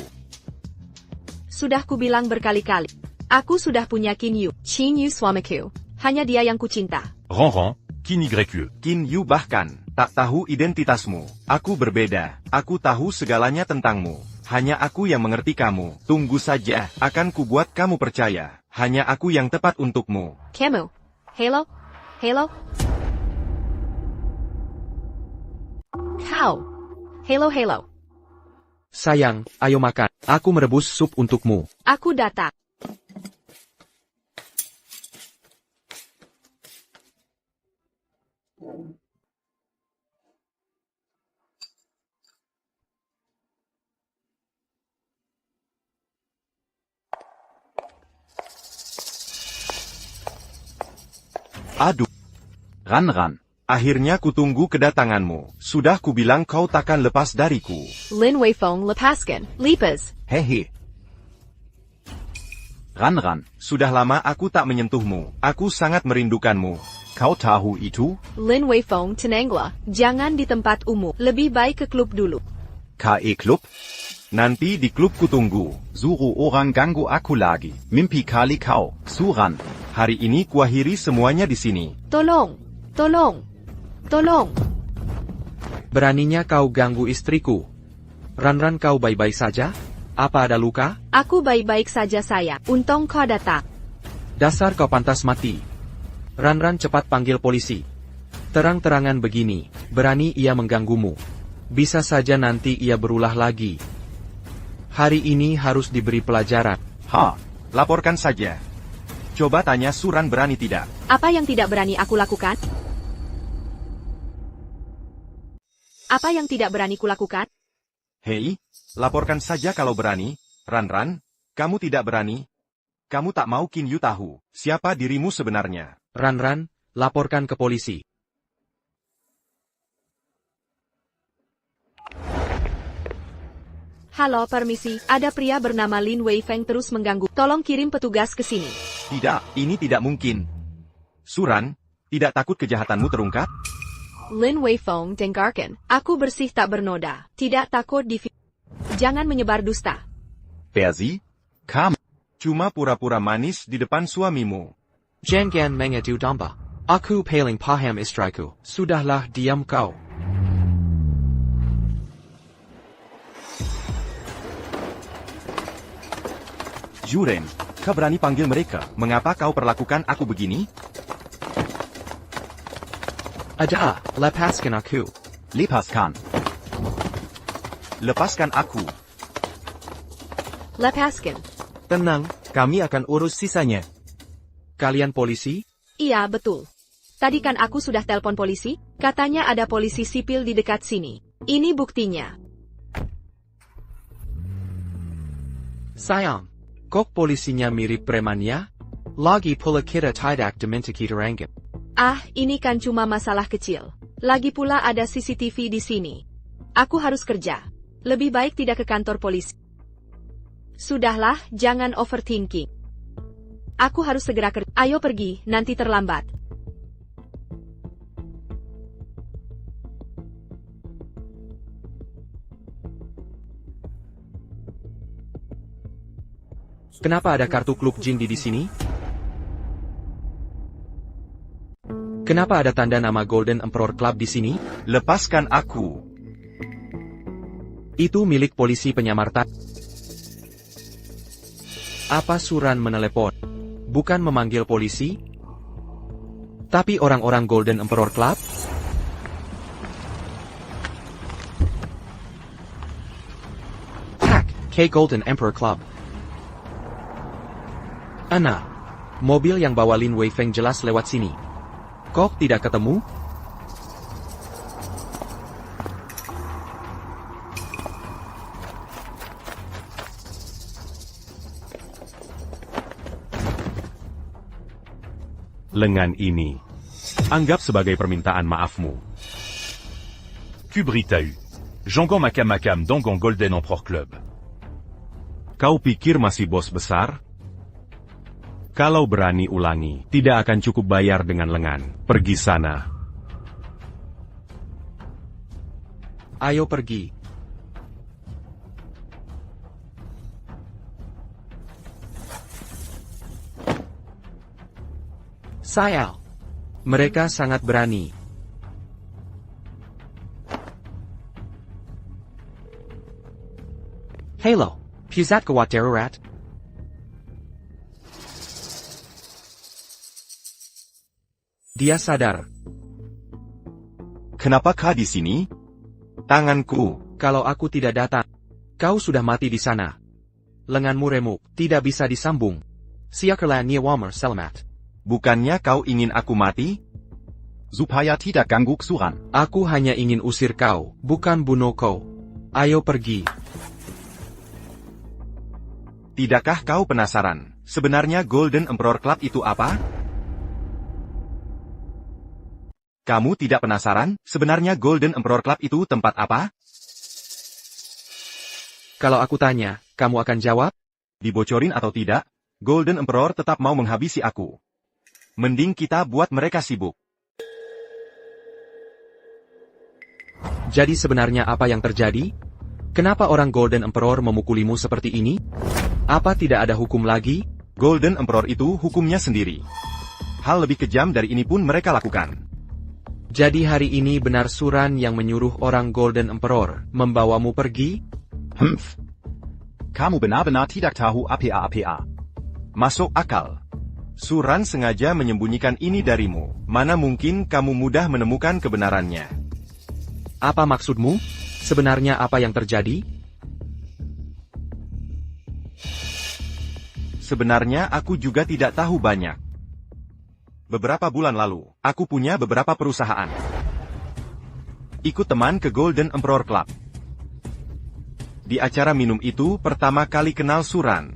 Sudah kubilang berkali-kali. Aku sudah punya Qin Yu. Qin Yu suamiku. Hanya dia yang kucinta. Ran, Qin YU. Qin Yu bahkan tak tahu identitasmu. Aku berbeda. Aku tahu segalanya tentangmu. Hanya aku yang mengerti kamu. Tunggu saja, akan kubuat kamu percaya. Hanya aku yang tepat untukmu. Kamu. Hello? Kau. Hello. Sayang, ayo makan. Aku merebus sup untukmu. Aku datang. Aduh. Ran. Akhirnya kutunggu kedatanganmu. Sudah kubilang kau takkan lepas dariku. Lin Weifeng lepaskan. Lipas. Hehe. Ran. Sudah lama aku tak menyentuhmu. Aku sangat merindukanmu. Kau tahu itu? Lin Weifeng Tenanglah. Jangan di tempat umum. Lebih baik ke klub dulu. KE Club? Nanti di klub kutunggu. Suruh orang ganggu aku lagi. Mimpi kali kau. Suran. Hari ini kuakhiri semuanya di sini. Tolong. Beraninya kau ganggu istriku. Ran, kau baik-baik saja? Apa ada luka? Aku baik-baik saja sayang. Untung kau datang. Dasar kau pantas mati. Ran, cepat panggil polisi. Terang-terangan begini, berani ia mengganggumu. Bisa saja nanti ia berulah lagi. Hari ini harus diberi pelajaran. Laporkan saja. Coba tanya Suran berani tidak? Apa yang tidak berani aku lakukan? Apa yang tidak berani kulakukan? Hei, laporkan saja kalau berani. Ran, kamu tidak berani. Kamu tak mau Qin Yu tahu siapa dirimu sebenarnya. Ran, laporkan ke polisi. Halo, permisi. Ada pria bernama Lin Weifeng terus mengganggu. Tolong kirim petugas ke sini. Tidak, ini tidak mungkin. Suran, tidak takut kejahatanmu terungkap? Lin Weifeng dengarkan. Aku bersih tak bernoda. Tidak takut Jangan menyebar dusta. Persi? Kamu? Cuma pura-pura manis di depan suamimu. Jangan mengadu domba. Aku paling paham istriku. Sudahlah, diam kau. Juren, kau berani panggil mereka. Mengapa kau perlakukan aku begini? Ada, lepaskan aku. Lepaskan. Lepaskan aku. Lepaskan. Tenang, kami akan urus sisanya. Kalian polisi? Iya, betul. Tadi kan aku sudah telepon polisi, katanya ada polisi sipil di dekat sini. Ini buktinya. Sayang, kok polisinya mirip preman ya? Lagi pula kita tidak diminta kita ranggap. Ini kan cuma masalah kecil. Lagi pula ada CCTV di sini. Aku harus kerja. Lebih baik tidak ke kantor polisi. Sudahlah, jangan overthinking. Aku harus segera kerja. Ayo pergi, nanti terlambat. Kenapa ada kartu klub Jin di sini? Kenapa ada tanda nama Golden Emperor Club di sini? Lepaskan aku. Itu milik polisi penyamarta. Apa Suran menelepon? Bukan memanggil polisi? Tapi orang-orang Golden Emperor Club? Hack, K Golden Emperor Club. Ana, mobil yang bawa Lin Weifeng jelas lewat sini. Kok tidak ketemu? Lengan ini. Anggap sebagai permintaan maafmu. Kubritahu. Jongon Makam Dongon Golden Emperor Club. Kau pikir masih bos besar? Kalau berani ulangi, tidak akan cukup bayar dengan lengan. Pergi sana. Ayo pergi. Sayang. Mereka sangat berani. Halo, Puzat Gawat Darurat. Dia sadar. Kenapa kau di sini? Tanganku. Kalau aku tidak datang, kau sudah mati di sana. Lenganmu remuk, tidak bisa disambung. Siakerlah Niawamer Selamat. Bukannya kau ingin aku mati? Supaya tidak ganggu Suran. Aku hanya ingin usir kau, bukan bunuh kau. Ayo pergi. Tidakkah kau penasaran, sebenarnya Golden Emperor Club itu apa? Kamu tidak penasaran, sebenarnya Golden Emperor Club itu tempat apa? Kalau aku tanya, kamu akan jawab? Dibocorin atau tidak, Golden Emperor tetap mau menghabisi aku. Mending kita buat mereka sibuk. Jadi sebenarnya apa yang terjadi? Kenapa orang Golden Emperor memukulimu seperti ini? Apa tidak ada hukum lagi? Golden Emperor itu hukumnya sendiri. Hal lebih kejam dari ini pun mereka lakukan. Jadi hari ini benar Suran yang menyuruh orang Golden Emperor membawamu pergi? Kamu benar-benar tidak tahu apa-apa. Masuk akal. Suran sengaja menyembunyikan ini darimu. Mana mungkin kamu mudah menemukan kebenarannya. Apa maksudmu? Sebenarnya apa yang terjadi? Sebenarnya aku juga tidak tahu banyak. Beberapa bulan lalu, aku punya beberapa perusahaan. Ikut teman ke Golden Emperor Club. Di acara minum itu pertama kali kenal Suran.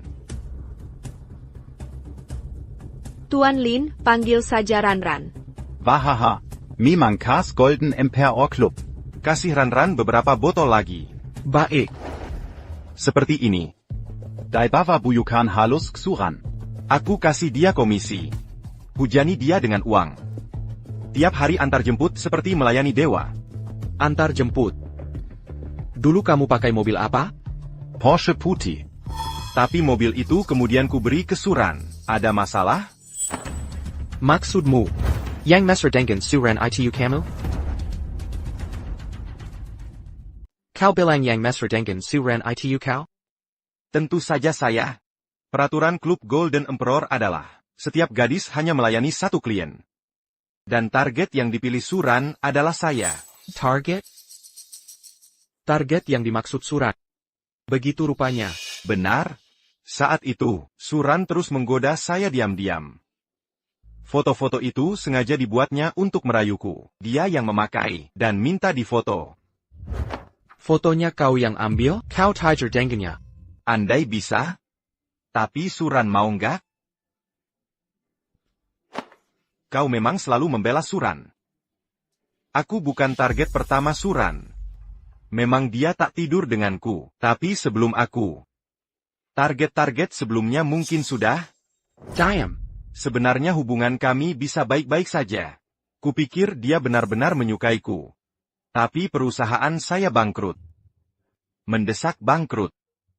Tuan Lin, panggil saja Ranran. Wahaha, memang khas Golden Emperor Club. Kasih Ranran beberapa botol lagi. Baik. Seperti ini. Dai bawa buyukan halus Suran. Aku kasih dia komisi. Hujani dia dengan uang. Tiap hari antar jemput seperti melayani dewa. Antar jemput. Dulu kamu pakai mobil apa? Porsche putih. Tapi mobil itu kemudian kuberi ke Suran. Ada masalah? Maksudmu, yang Messer dengan Suran itu kamu? Kau bilang yang Messer dengan Suran itu kau? Tentu saja saya. Peraturan klub Golden Emperor adalah, setiap gadis hanya melayani satu klien. Dan target yang dipilih Suran adalah saya. Target? Target yang dimaksud Suran. Begitu rupanya. Benar. Saat itu, Suran terus menggoda saya diam-diam. Foto-foto itu sengaja dibuatnya untuk merayuku. Dia yang memakai, dan minta difoto. Fotonya kau yang ambil? Kau tiger dengannya. Andai bisa. Tapi Suran mau nggak? Kau memang selalu membela Suran. Aku bukan target pertama Suran. Memang dia tak tidur denganku, tapi sebelum aku. Target-target sebelumnya mungkin sudah. Diam. Sebenarnya hubungan kami bisa baik-baik saja. Kupikir dia benar-benar menyukaiku. Tapi perusahaan saya bangkrut. Mendesak bangkrut.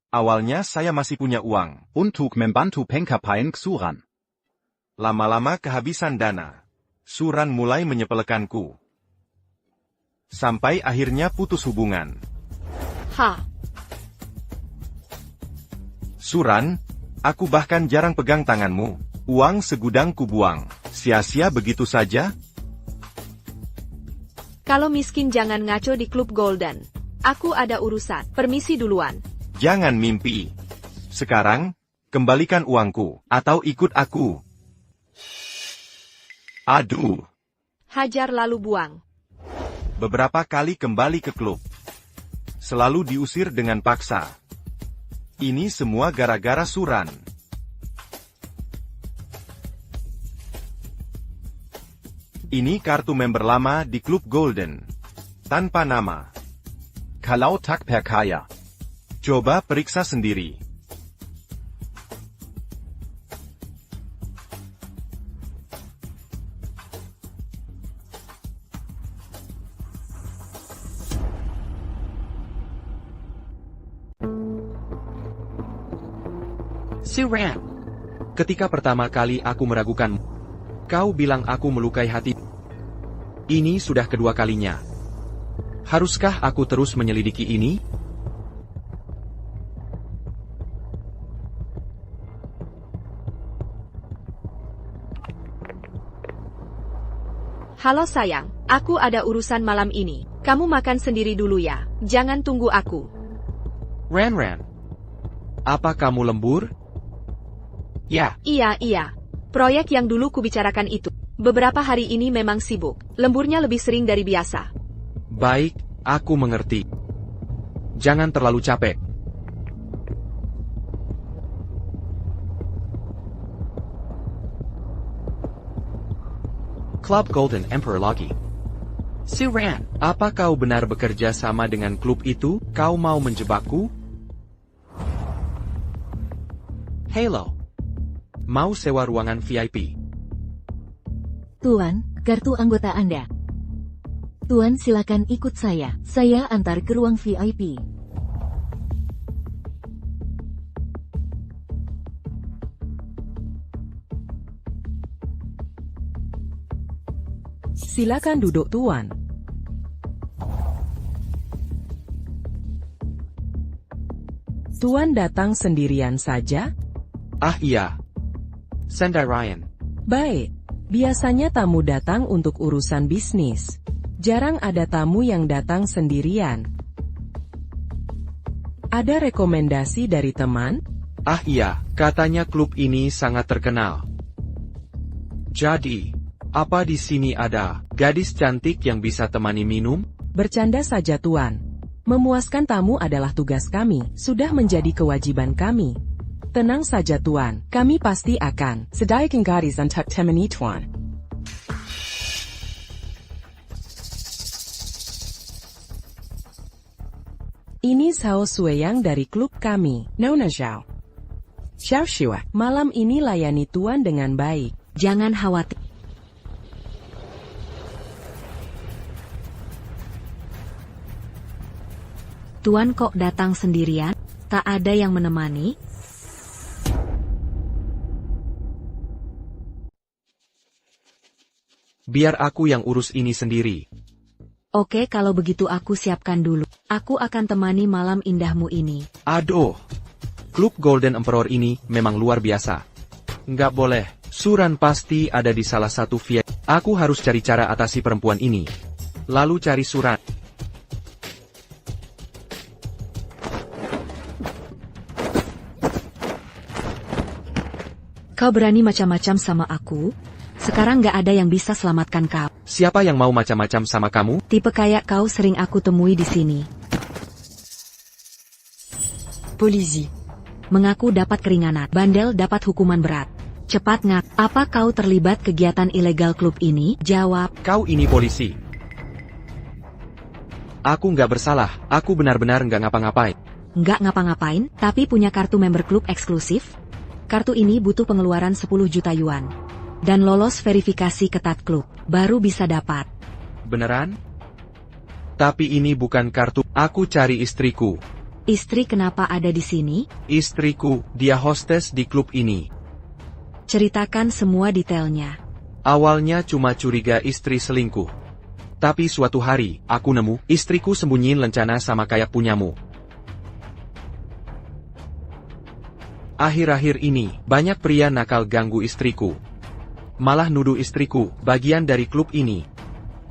Awalnya saya masih punya uang. Untuk membantu pencapaian Suran. Lama-lama kehabisan dana. Suran mulai menyepelekanku. Sampai akhirnya putus hubungan. Suran, aku bahkan jarang pegang tanganmu. Uang segudang kubuang. Sia-sia begitu saja? Kalau miskin jangan ngaco di klub Golden. Aku ada urusan. Permisi duluan. Jangan mimpi. Sekarang, kembalikan uangku, atau ikut aku. Aduh. Hajar lalu buang. Beberapa kali kembali ke klub. Selalu diusir dengan paksa. Ini semua gara-gara Suran. Ini kartu member lama di klub Golden. Tanpa nama. Kalau tak percaya. Coba periksa sendiri. Suran. Ketika pertama kali aku meragukanmu, kau bilang aku melukai hati. Ini sudah kedua kalinya. Haruskah aku terus menyelidiki ini? Halo sayang, aku ada urusan malam ini. Kamu makan sendiri dulu ya, jangan tunggu aku. Ran. Apa kamu lembur? Ya. Iya. Proyek yang dulu kubicarakan itu. Beberapa hari ini memang sibuk. Lemburnya lebih sering dari biasa. Baik, aku mengerti. Jangan terlalu capek. Club Golden Emperor lagi. Suran, apa kau benar bekerja sama dengan klub itu? Kau mau menjebakku? Halo. Mau sewa ruangan VIP? Tuan, kartu anggota Anda. Tuan silakan ikut saya. Saya antar ke ruang VIP. Silakan duduk, Tuan. Tuan datang sendirian saja? Ah iya. Sendai Ryan. Baik. Biasanya tamu datang untuk urusan bisnis. Jarang ada tamu yang datang sendirian. Ada rekomendasi dari teman? Ah iya, katanya klub ini sangat terkenal. Jadi, apa di sini ada gadis cantik yang bisa temani minum? Bercanda saja, Tuan. Memuaskan tamu adalah tugas kami, sudah menjadi kewajiban kami. Tenang saja, Tuan, kami pasti akan. Sedaikan gadis untuk temani, Tuan. Ini Zhao Shueyang dari klub kami, Nona Zhao. Xiao Xue, malam ini layani Tuan dengan baik. Jangan khawatir. Tuan kok datang sendirian? Tak ada yang menemani? Biar aku yang urus ini sendiri. Oke, kalau begitu aku siapkan dulu. Aku akan temani malam indahmu ini. Aduh, klub Golden Emperor ini memang luar biasa. Nggak boleh, Suran pasti ada di salah satu VIP. Aku harus cari cara atasi perempuan ini. Lalu cari Suran. Kau berani macam-macam sama aku? Sekarang gak ada yang bisa selamatkan kau. Siapa yang mau macam-macam sama kamu? Tipe kayak kau sering aku temui di sini. Polisi. Mengaku dapat keringanan, bandel dapat hukuman berat. Cepat ngak, apa kau terlibat kegiatan ilegal klub ini? Jawab. Kau ini polisi. Aku nggak bersalah, aku benar-benar nggak ngapa-ngapain. Nggak ngapa-ngapain, tapi punya kartu member klub eksklusif? Kartu ini butuh pengeluaran 10 juta yuan. Dan lolos verifikasi ketat klub, baru bisa dapat. Beneran? Tapi ini bukan kartu, aku cari istriku. Istri kenapa ada di sini? Istriku, dia hostes di klub ini. Ceritakan semua detailnya. Awalnya cuma curiga istri selingkuh. Tapi suatu hari, aku nemu, istriku sembunyiin lencana sama kayak punyamu. Akhir-akhir ini, banyak pria nakal ganggu istriku. Malah nuduh istriku, bagian dari klub ini.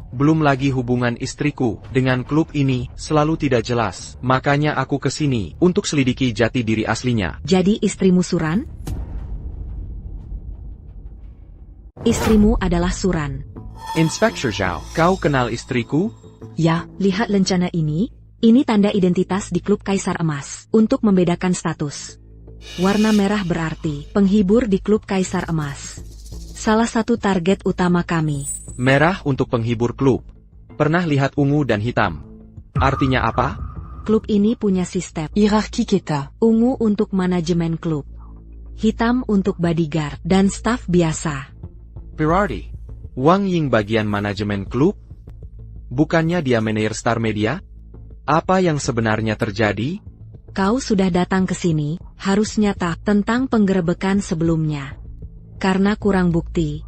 Belum lagi hubungan istriku dengan klub ini, selalu tidak jelas. Makanya aku kesini, untuk selidiki jati diri aslinya. Jadi istrimu Suran? Istrimu adalah Suran. Inspektur Zhao, kau kenal istriku? Ya, lihat lencana ini. Ini tanda identitas di klub Kaisar Emas, untuk membedakan status. Warna merah berarti penghibur di klub Kaisar Emas. Salah satu target utama kami. Merah untuk penghibur klub. Pernah lihat ungu dan hitam. Artinya apa? Klub ini punya sistem hierarki kita. Ungu untuk manajemen klub. Hitam untuk bodyguard dan staf biasa. Berarti, Wang Ying bagian manajemen klub? Bukannya dia manajer Star Media? Apa yang sebenarnya terjadi? Kau sudah datang ke sini, harusnya tahu tentang penggerebekan sebelumnya. Karena kurang bukti,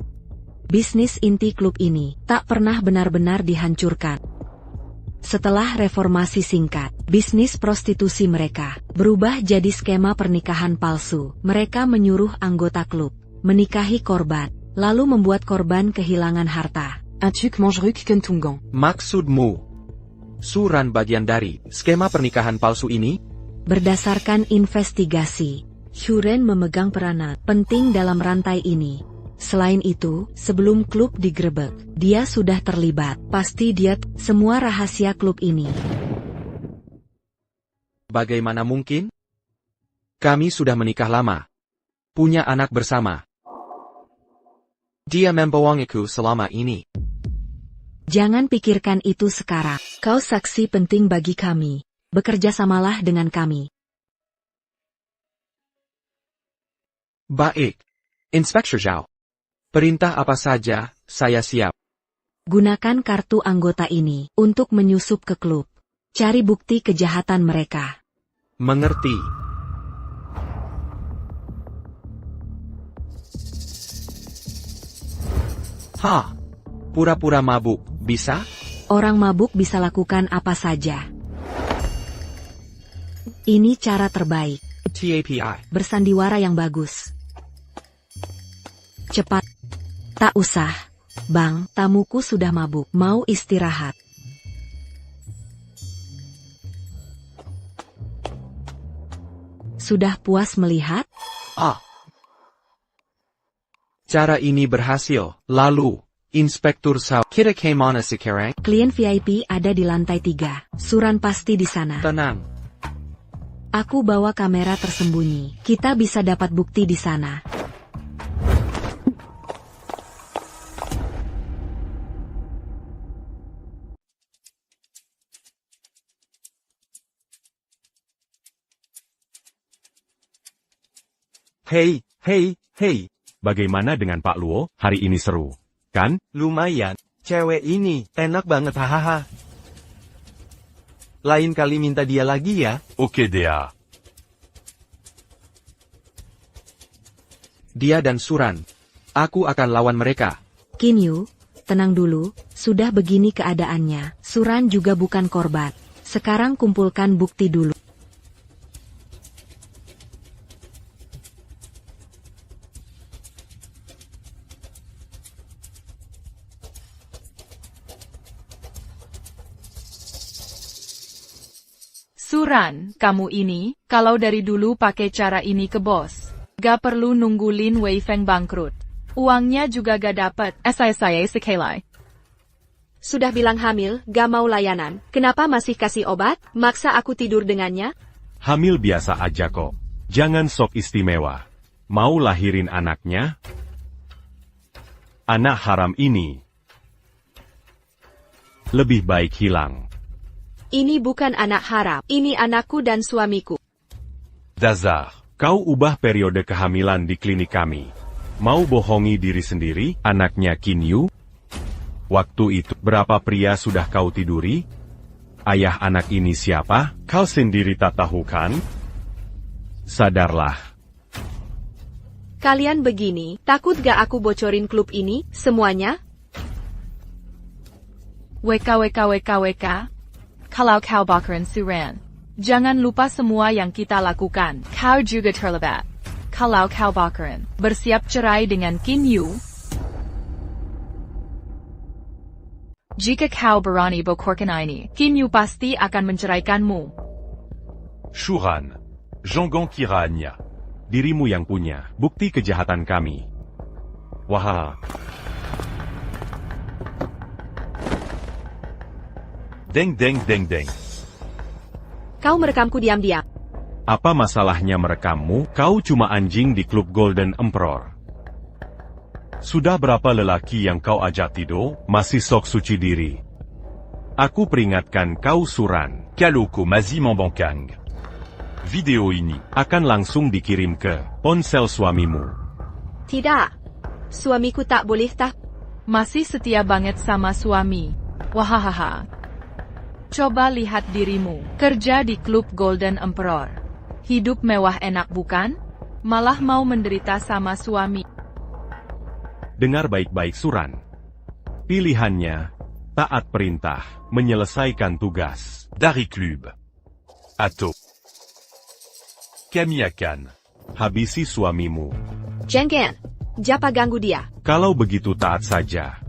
bisnis inti klub ini tak pernah benar-benar dihancurkan. Setelah reformasi singkat, bisnis prostitusi mereka berubah jadi skema pernikahan palsu. Mereka menyuruh anggota klub menikahi korban, lalu membuat korban kehilangan harta. Un truc mange-ruc Kentungong. Maksudmu, Suran bagian dari skema pernikahan palsu ini? Berdasarkan investigasi, Huren memegang peranan penting dalam rantai ini. Selain itu, sebelum klub digerebek, dia sudah terlibat. Pasti dia semua rahasia klub ini. Bagaimana mungkin? Kami sudah menikah lama. Punya anak bersama. Dia membohongiku selama ini. Jangan pikirkan itu sekarang. Kau saksi penting bagi kami. Bekerja samalah dengan kami. Baik. Inspektur Zhao. Perintah apa saja, saya siap. Gunakan kartu anggota ini untuk menyusup ke klub. Cari bukti kejahatan mereka. Mengerti. Pura-pura mabuk, bisa? Orang mabuk bisa lakukan apa saja. Ini cara terbaik. TAPI. Bersandiwara yang bagus. Cepat. Tak usah. Bang, tamuku sudah mabuk. Mau istirahat. Sudah puas melihat? Cara ini berhasil. Lalu, Inspektur Zhao, kita kemana sekarang? Klien VIP ada di lantai 3. Suran pasti di sana. Tenang. Aku bawa kamera tersembunyi. Kita bisa dapat bukti di sana. Hei. Bagaimana dengan Pak Luo? Hari ini seru, kan? Lumayan. Cewek ini enak banget, hahaha. Lain kali minta dia lagi ya. Oke Dea. Dia dan Suran. Aku akan lawan mereka. Kinyu, tenang dulu. Sudah begini keadaannya. Suran juga bukan korban. Sekarang kumpulkan bukti dulu. Suran, kamu ini, kalau dari dulu pakai cara ini ke bos. Gak perlu nunggu Lin Weifeng bangkrut. Uangnya juga gak dapet. Saya sekali. Sudah bilang hamil, gak mau layanan. Kenapa masih kasih obat? Maksa aku tidur dengannya? Hamil biasa aja kok. Jangan sok istimewa. Mau lahirin anaknya? Anak haram ini. Lebih baik hilang. Ini bukan anak haram. Ini anakku dan suamiku. Dazar, kau ubah periode kehamilan di klinik kami. Mau bohongi diri sendiri, anaknya Kinyu? Waktu itu, berapa pria sudah kau tiduri? Ayah anak ini siapa? Kau sendiri tak tahu kan? Sadarlah. Kalian begini, takut gak aku bocorin klub ini, semuanya? WK. Kalau kau bakaran Suran. Jangan lupa semua yang kita lakukan. Kau juga terlibat. Kalau kau bakaran bersiap cerai dengan Kinyu. Jika kau berani bocorkan ini, Kinyu pasti akan menceraikanmu. Suran, Jonggong kiranya. Dirimu yang punya bukti kejahatan kami. Wah. Deng. Kau merekamku diam-diam. Apa masalahnya merekammu? Kau cuma anjing di klub Golden Emperor. Sudah berapa lelaki yang kau ajak tidur, masih sok suci diri. Aku peringatkan kau Suran. Kaluku mazi membongkang. Video ini akan langsung dikirim ke ponsel suamimu. Tidak. Suamiku tak boleh Masih setia banget sama suami. Wahahaha. Coba lihat dirimu, kerja di klub Golden Emperor. Hidup mewah enak bukan? Malah mau menderita sama suami. Dengar baik-baik Suran. Pilihannya, taat perintah, menyelesaikan tugas. Dari klub. Atau kami akan habisi suamimu. Jengken. Japa ganggu dia. Kalau begitu taat saja.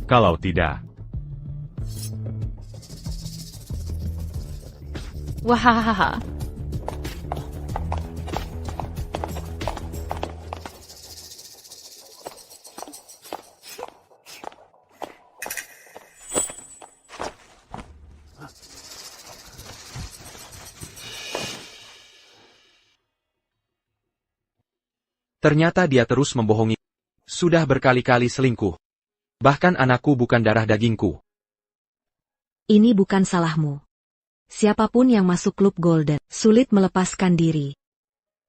Kalau tidak, Wahahaha. Ternyata dia terus membohongi. Sudah berkali-kali selingkuh. Bahkan anakku bukan darah dagingku. Ini bukan salahmu. Siapapun yang masuk klub Golden, sulit melepaskan diri.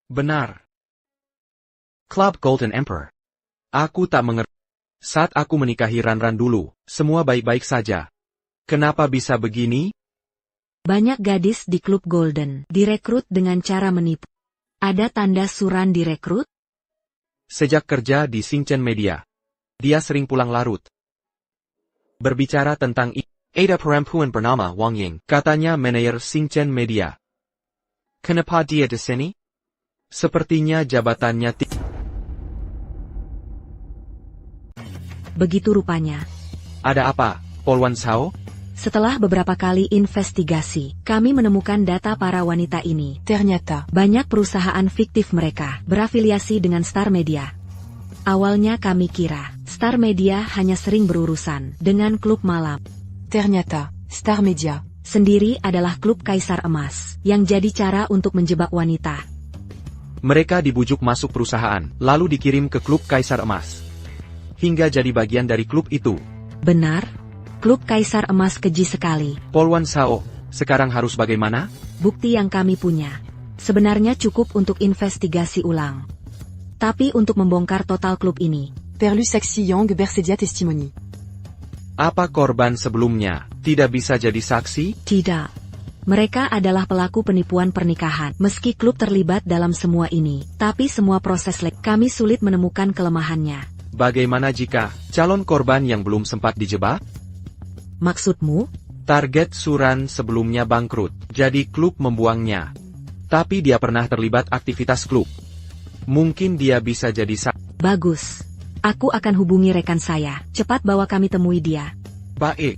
Benar. Club Golden Emperor. Aku tak mengerti. Saat aku menikahi Ranran dulu, semua baik-baik saja. Kenapa bisa begini? Banyak gadis di klub Golden direkrut dengan cara menipu. Ada tanda suran direkrut? Sejak kerja di Xingchen Media, dia sering pulang larut. Berbicara tentang ada perempuan bernama Wang Ying, katanya manajer Xingchen Media. Kenapa dia di sini? Sepertinya jabatannya Begitu rupanya. Ada apa, Polwan Sao? Setelah beberapa kali investigasi, kami menemukan data para wanita ini. Ternyata, banyak perusahaan fiktif mereka berafiliasi dengan Star Media. Awalnya kami kira, Star Media hanya sering berurusan dengan klub malam. ternyata, Star Media sendiri adalah klub Kaisar Emas, yang jadi cara untuk menjebak wanita. Mereka dibujuk masuk perusahaan, lalu dikirim ke klub Kaisar Emas. Hingga jadi bagian dari klub itu. Benar? Klub Kaisar Emas keji sekali. Polwan Sao, sekarang harus bagaimana? Bukti yang kami punya sebenarnya cukup untuk investigasi ulang. Tapi untuk membongkar total klub ini, Perlu Saxi Yang Bersedia Testimony. Apa korban sebelumnya tidak bisa jadi saksi? Tidak. Mereka adalah pelaku penipuan pernikahan. Meski klub terlibat dalam semua ini, tapi semua proses kami sulit menemukan kelemahannya. Bagaimana jika calon korban yang belum sempat dijebak? Maksudmu? Target Suran sebelumnya bangkrut, jadi klub membuangnya. Tapi dia pernah terlibat aktivitas klub. Mungkin dia bisa jadi saksi. Bagus. Aku akan hubungi rekan saya. Cepat bawa kami temui dia. Baik.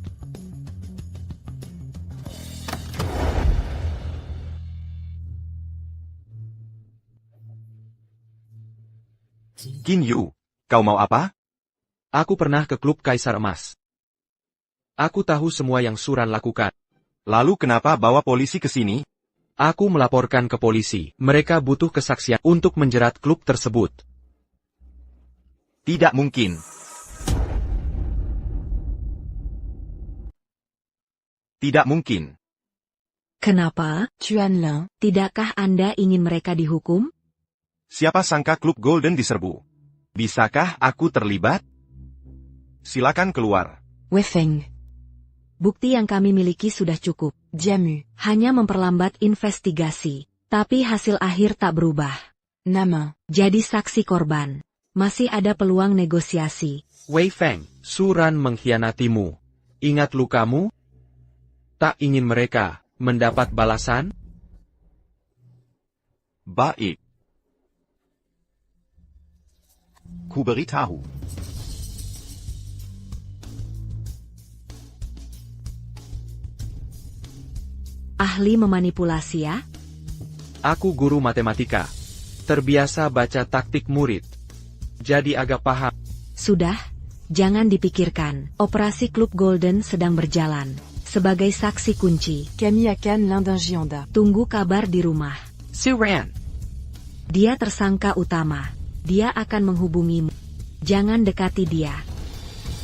Qin Yu, kau mau apa? Aku pernah ke klub Kaisar Emas. Aku tahu semua yang Suran lakukan. Lalu kenapa bawa polisi ke sini? Aku melaporkan ke polisi. Mereka butuh kesaksian untuk menjerat klub tersebut. Tidak mungkin. Tidak mungkin. Kenapa? Tuan Lin, Tidakkah Anda ingin mereka dihukum? Siapa sangka klub Golden diserbu? Bisakah aku terlibat? Silakan keluar. Wei-Feng, Bukti yang kami miliki sudah cukup. Jiamu, Hanya memperlambat investigasi. Tapi hasil akhir tak berubah. Nama, Jadi saksi korban. Masih ada peluang negosiasi. Wei Feng, Suran mengkhianatimu. Ingat lukamu? Tak ingin mereka mendapat balasan? Baik. Ku beritahu. Ahli memanipulasi ya? Aku guru matematika. Terbiasa baca taktik murid. Jadi agak paham. Sudah, jangan dipikirkan. Operasi Klub Golden sedang berjalan. Sebagai saksi kunci, Camille Akan Lindangianda. tunggu kabar di rumah. Suran. Dia tersangka utama. Dia akan menghubungimu. Jangan dekati dia.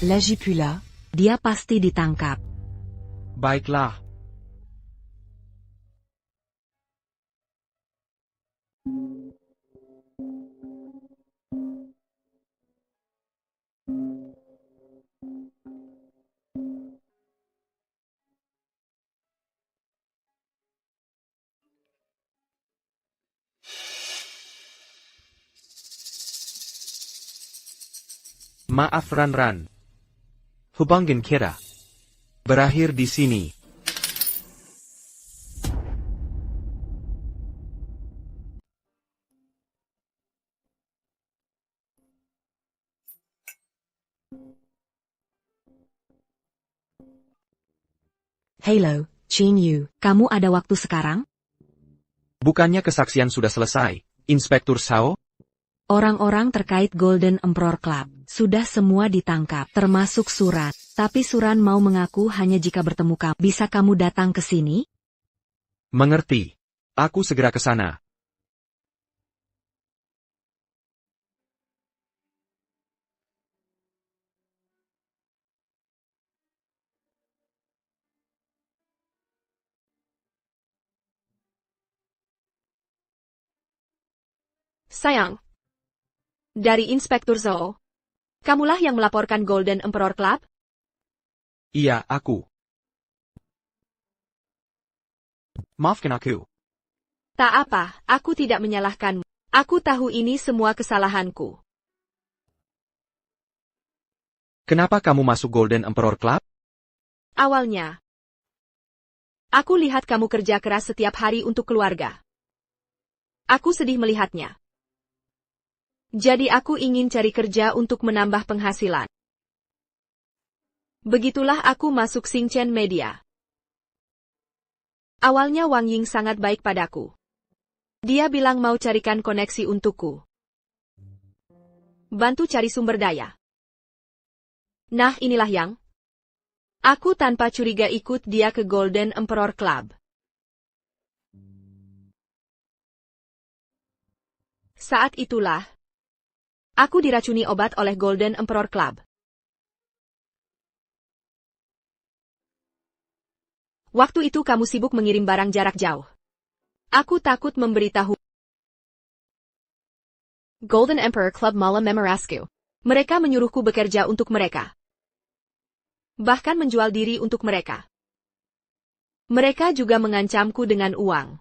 Lagipula, Dia pasti ditangkap. Baiklah. Maaf Ranran. Hubungan kita berakhir di sini. Halo, Qin Yu. Kamu ada waktu sekarang? Bukannya kesaksian sudah selesai, Inspektur Sao? Orang-orang terkait Golden Emperor Club sudah semua ditangkap, termasuk Suran. Tapi Suran mau mengaku hanya jika bertemu kamu. Bisa kamu datang ke sini? Mengerti. Aku segera ke sana. Sayang. Dari Inspektur Zhou. Kamulah yang melaporkan Golden Emperor Club? Iya, aku. Maafkan aku. Tak apa, aku tidak menyalahkanmu. Aku tahu ini semua kesalahanku. Kenapa kamu masuk Golden Emperor Club? Awalnya, aku lihat kamu kerja keras setiap hari untuk keluarga. Aku sedih melihatnya. Jadi aku ingin cari kerja untuk menambah penghasilan. Begitulah aku masuk Xingchen Media. Awalnya Wang Ying sangat baik padaku. Dia bilang mau carikan koneksi untukku. Bantu cari sumber daya. Nah, inilah yang. Aku tanpa curiga ikut dia ke Golden Emperor Club. Saat itulah, aku diracuni obat oleh Golden Emperor Club. Waktu itu kamu sibuk mengirim barang jarak jauh. Aku takut memberitahu. Golden Emperor Club malah memerasku. Mereka menyuruhku bekerja untuk mereka. Bahkan menjual diri untuk mereka. Mereka juga mengancamku dengan uang.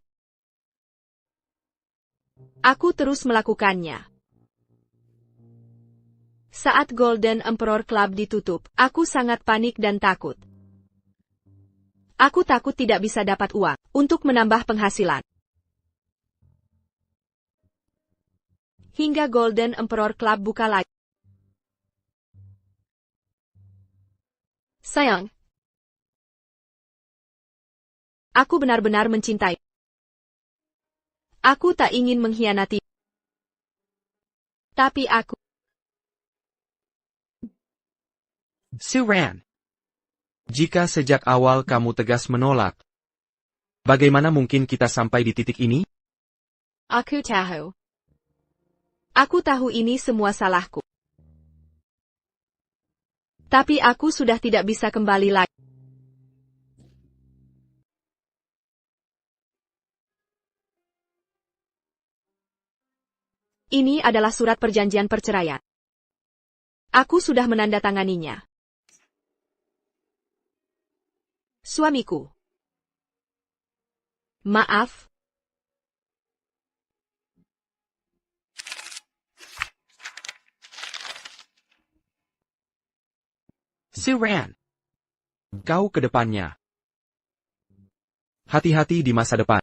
Aku terus melakukannya. Saat Golden Emperor Club ditutup, aku sangat panik dan takut. Aku takut tidak bisa dapat uang untuk menambah penghasilan. Hingga Golden Emperor Club buka lagi. Sayang, aku benar-benar mencintai. Aku tak ingin mengkhianati. Tapi aku... Suran. Jika sejak awal kamu tegas menolak, bagaimana mungkin kita sampai di titik ini? Aku tahu. Aku tahu ini semua salahku. Tapi aku sudah tidak bisa kembali lagi. Ini adalah surat perjanjian perceraian. Aku sudah menandatanganinya. Suamiku. Maaf. Suran. Kau ke depannya. Hati-hati di masa depan.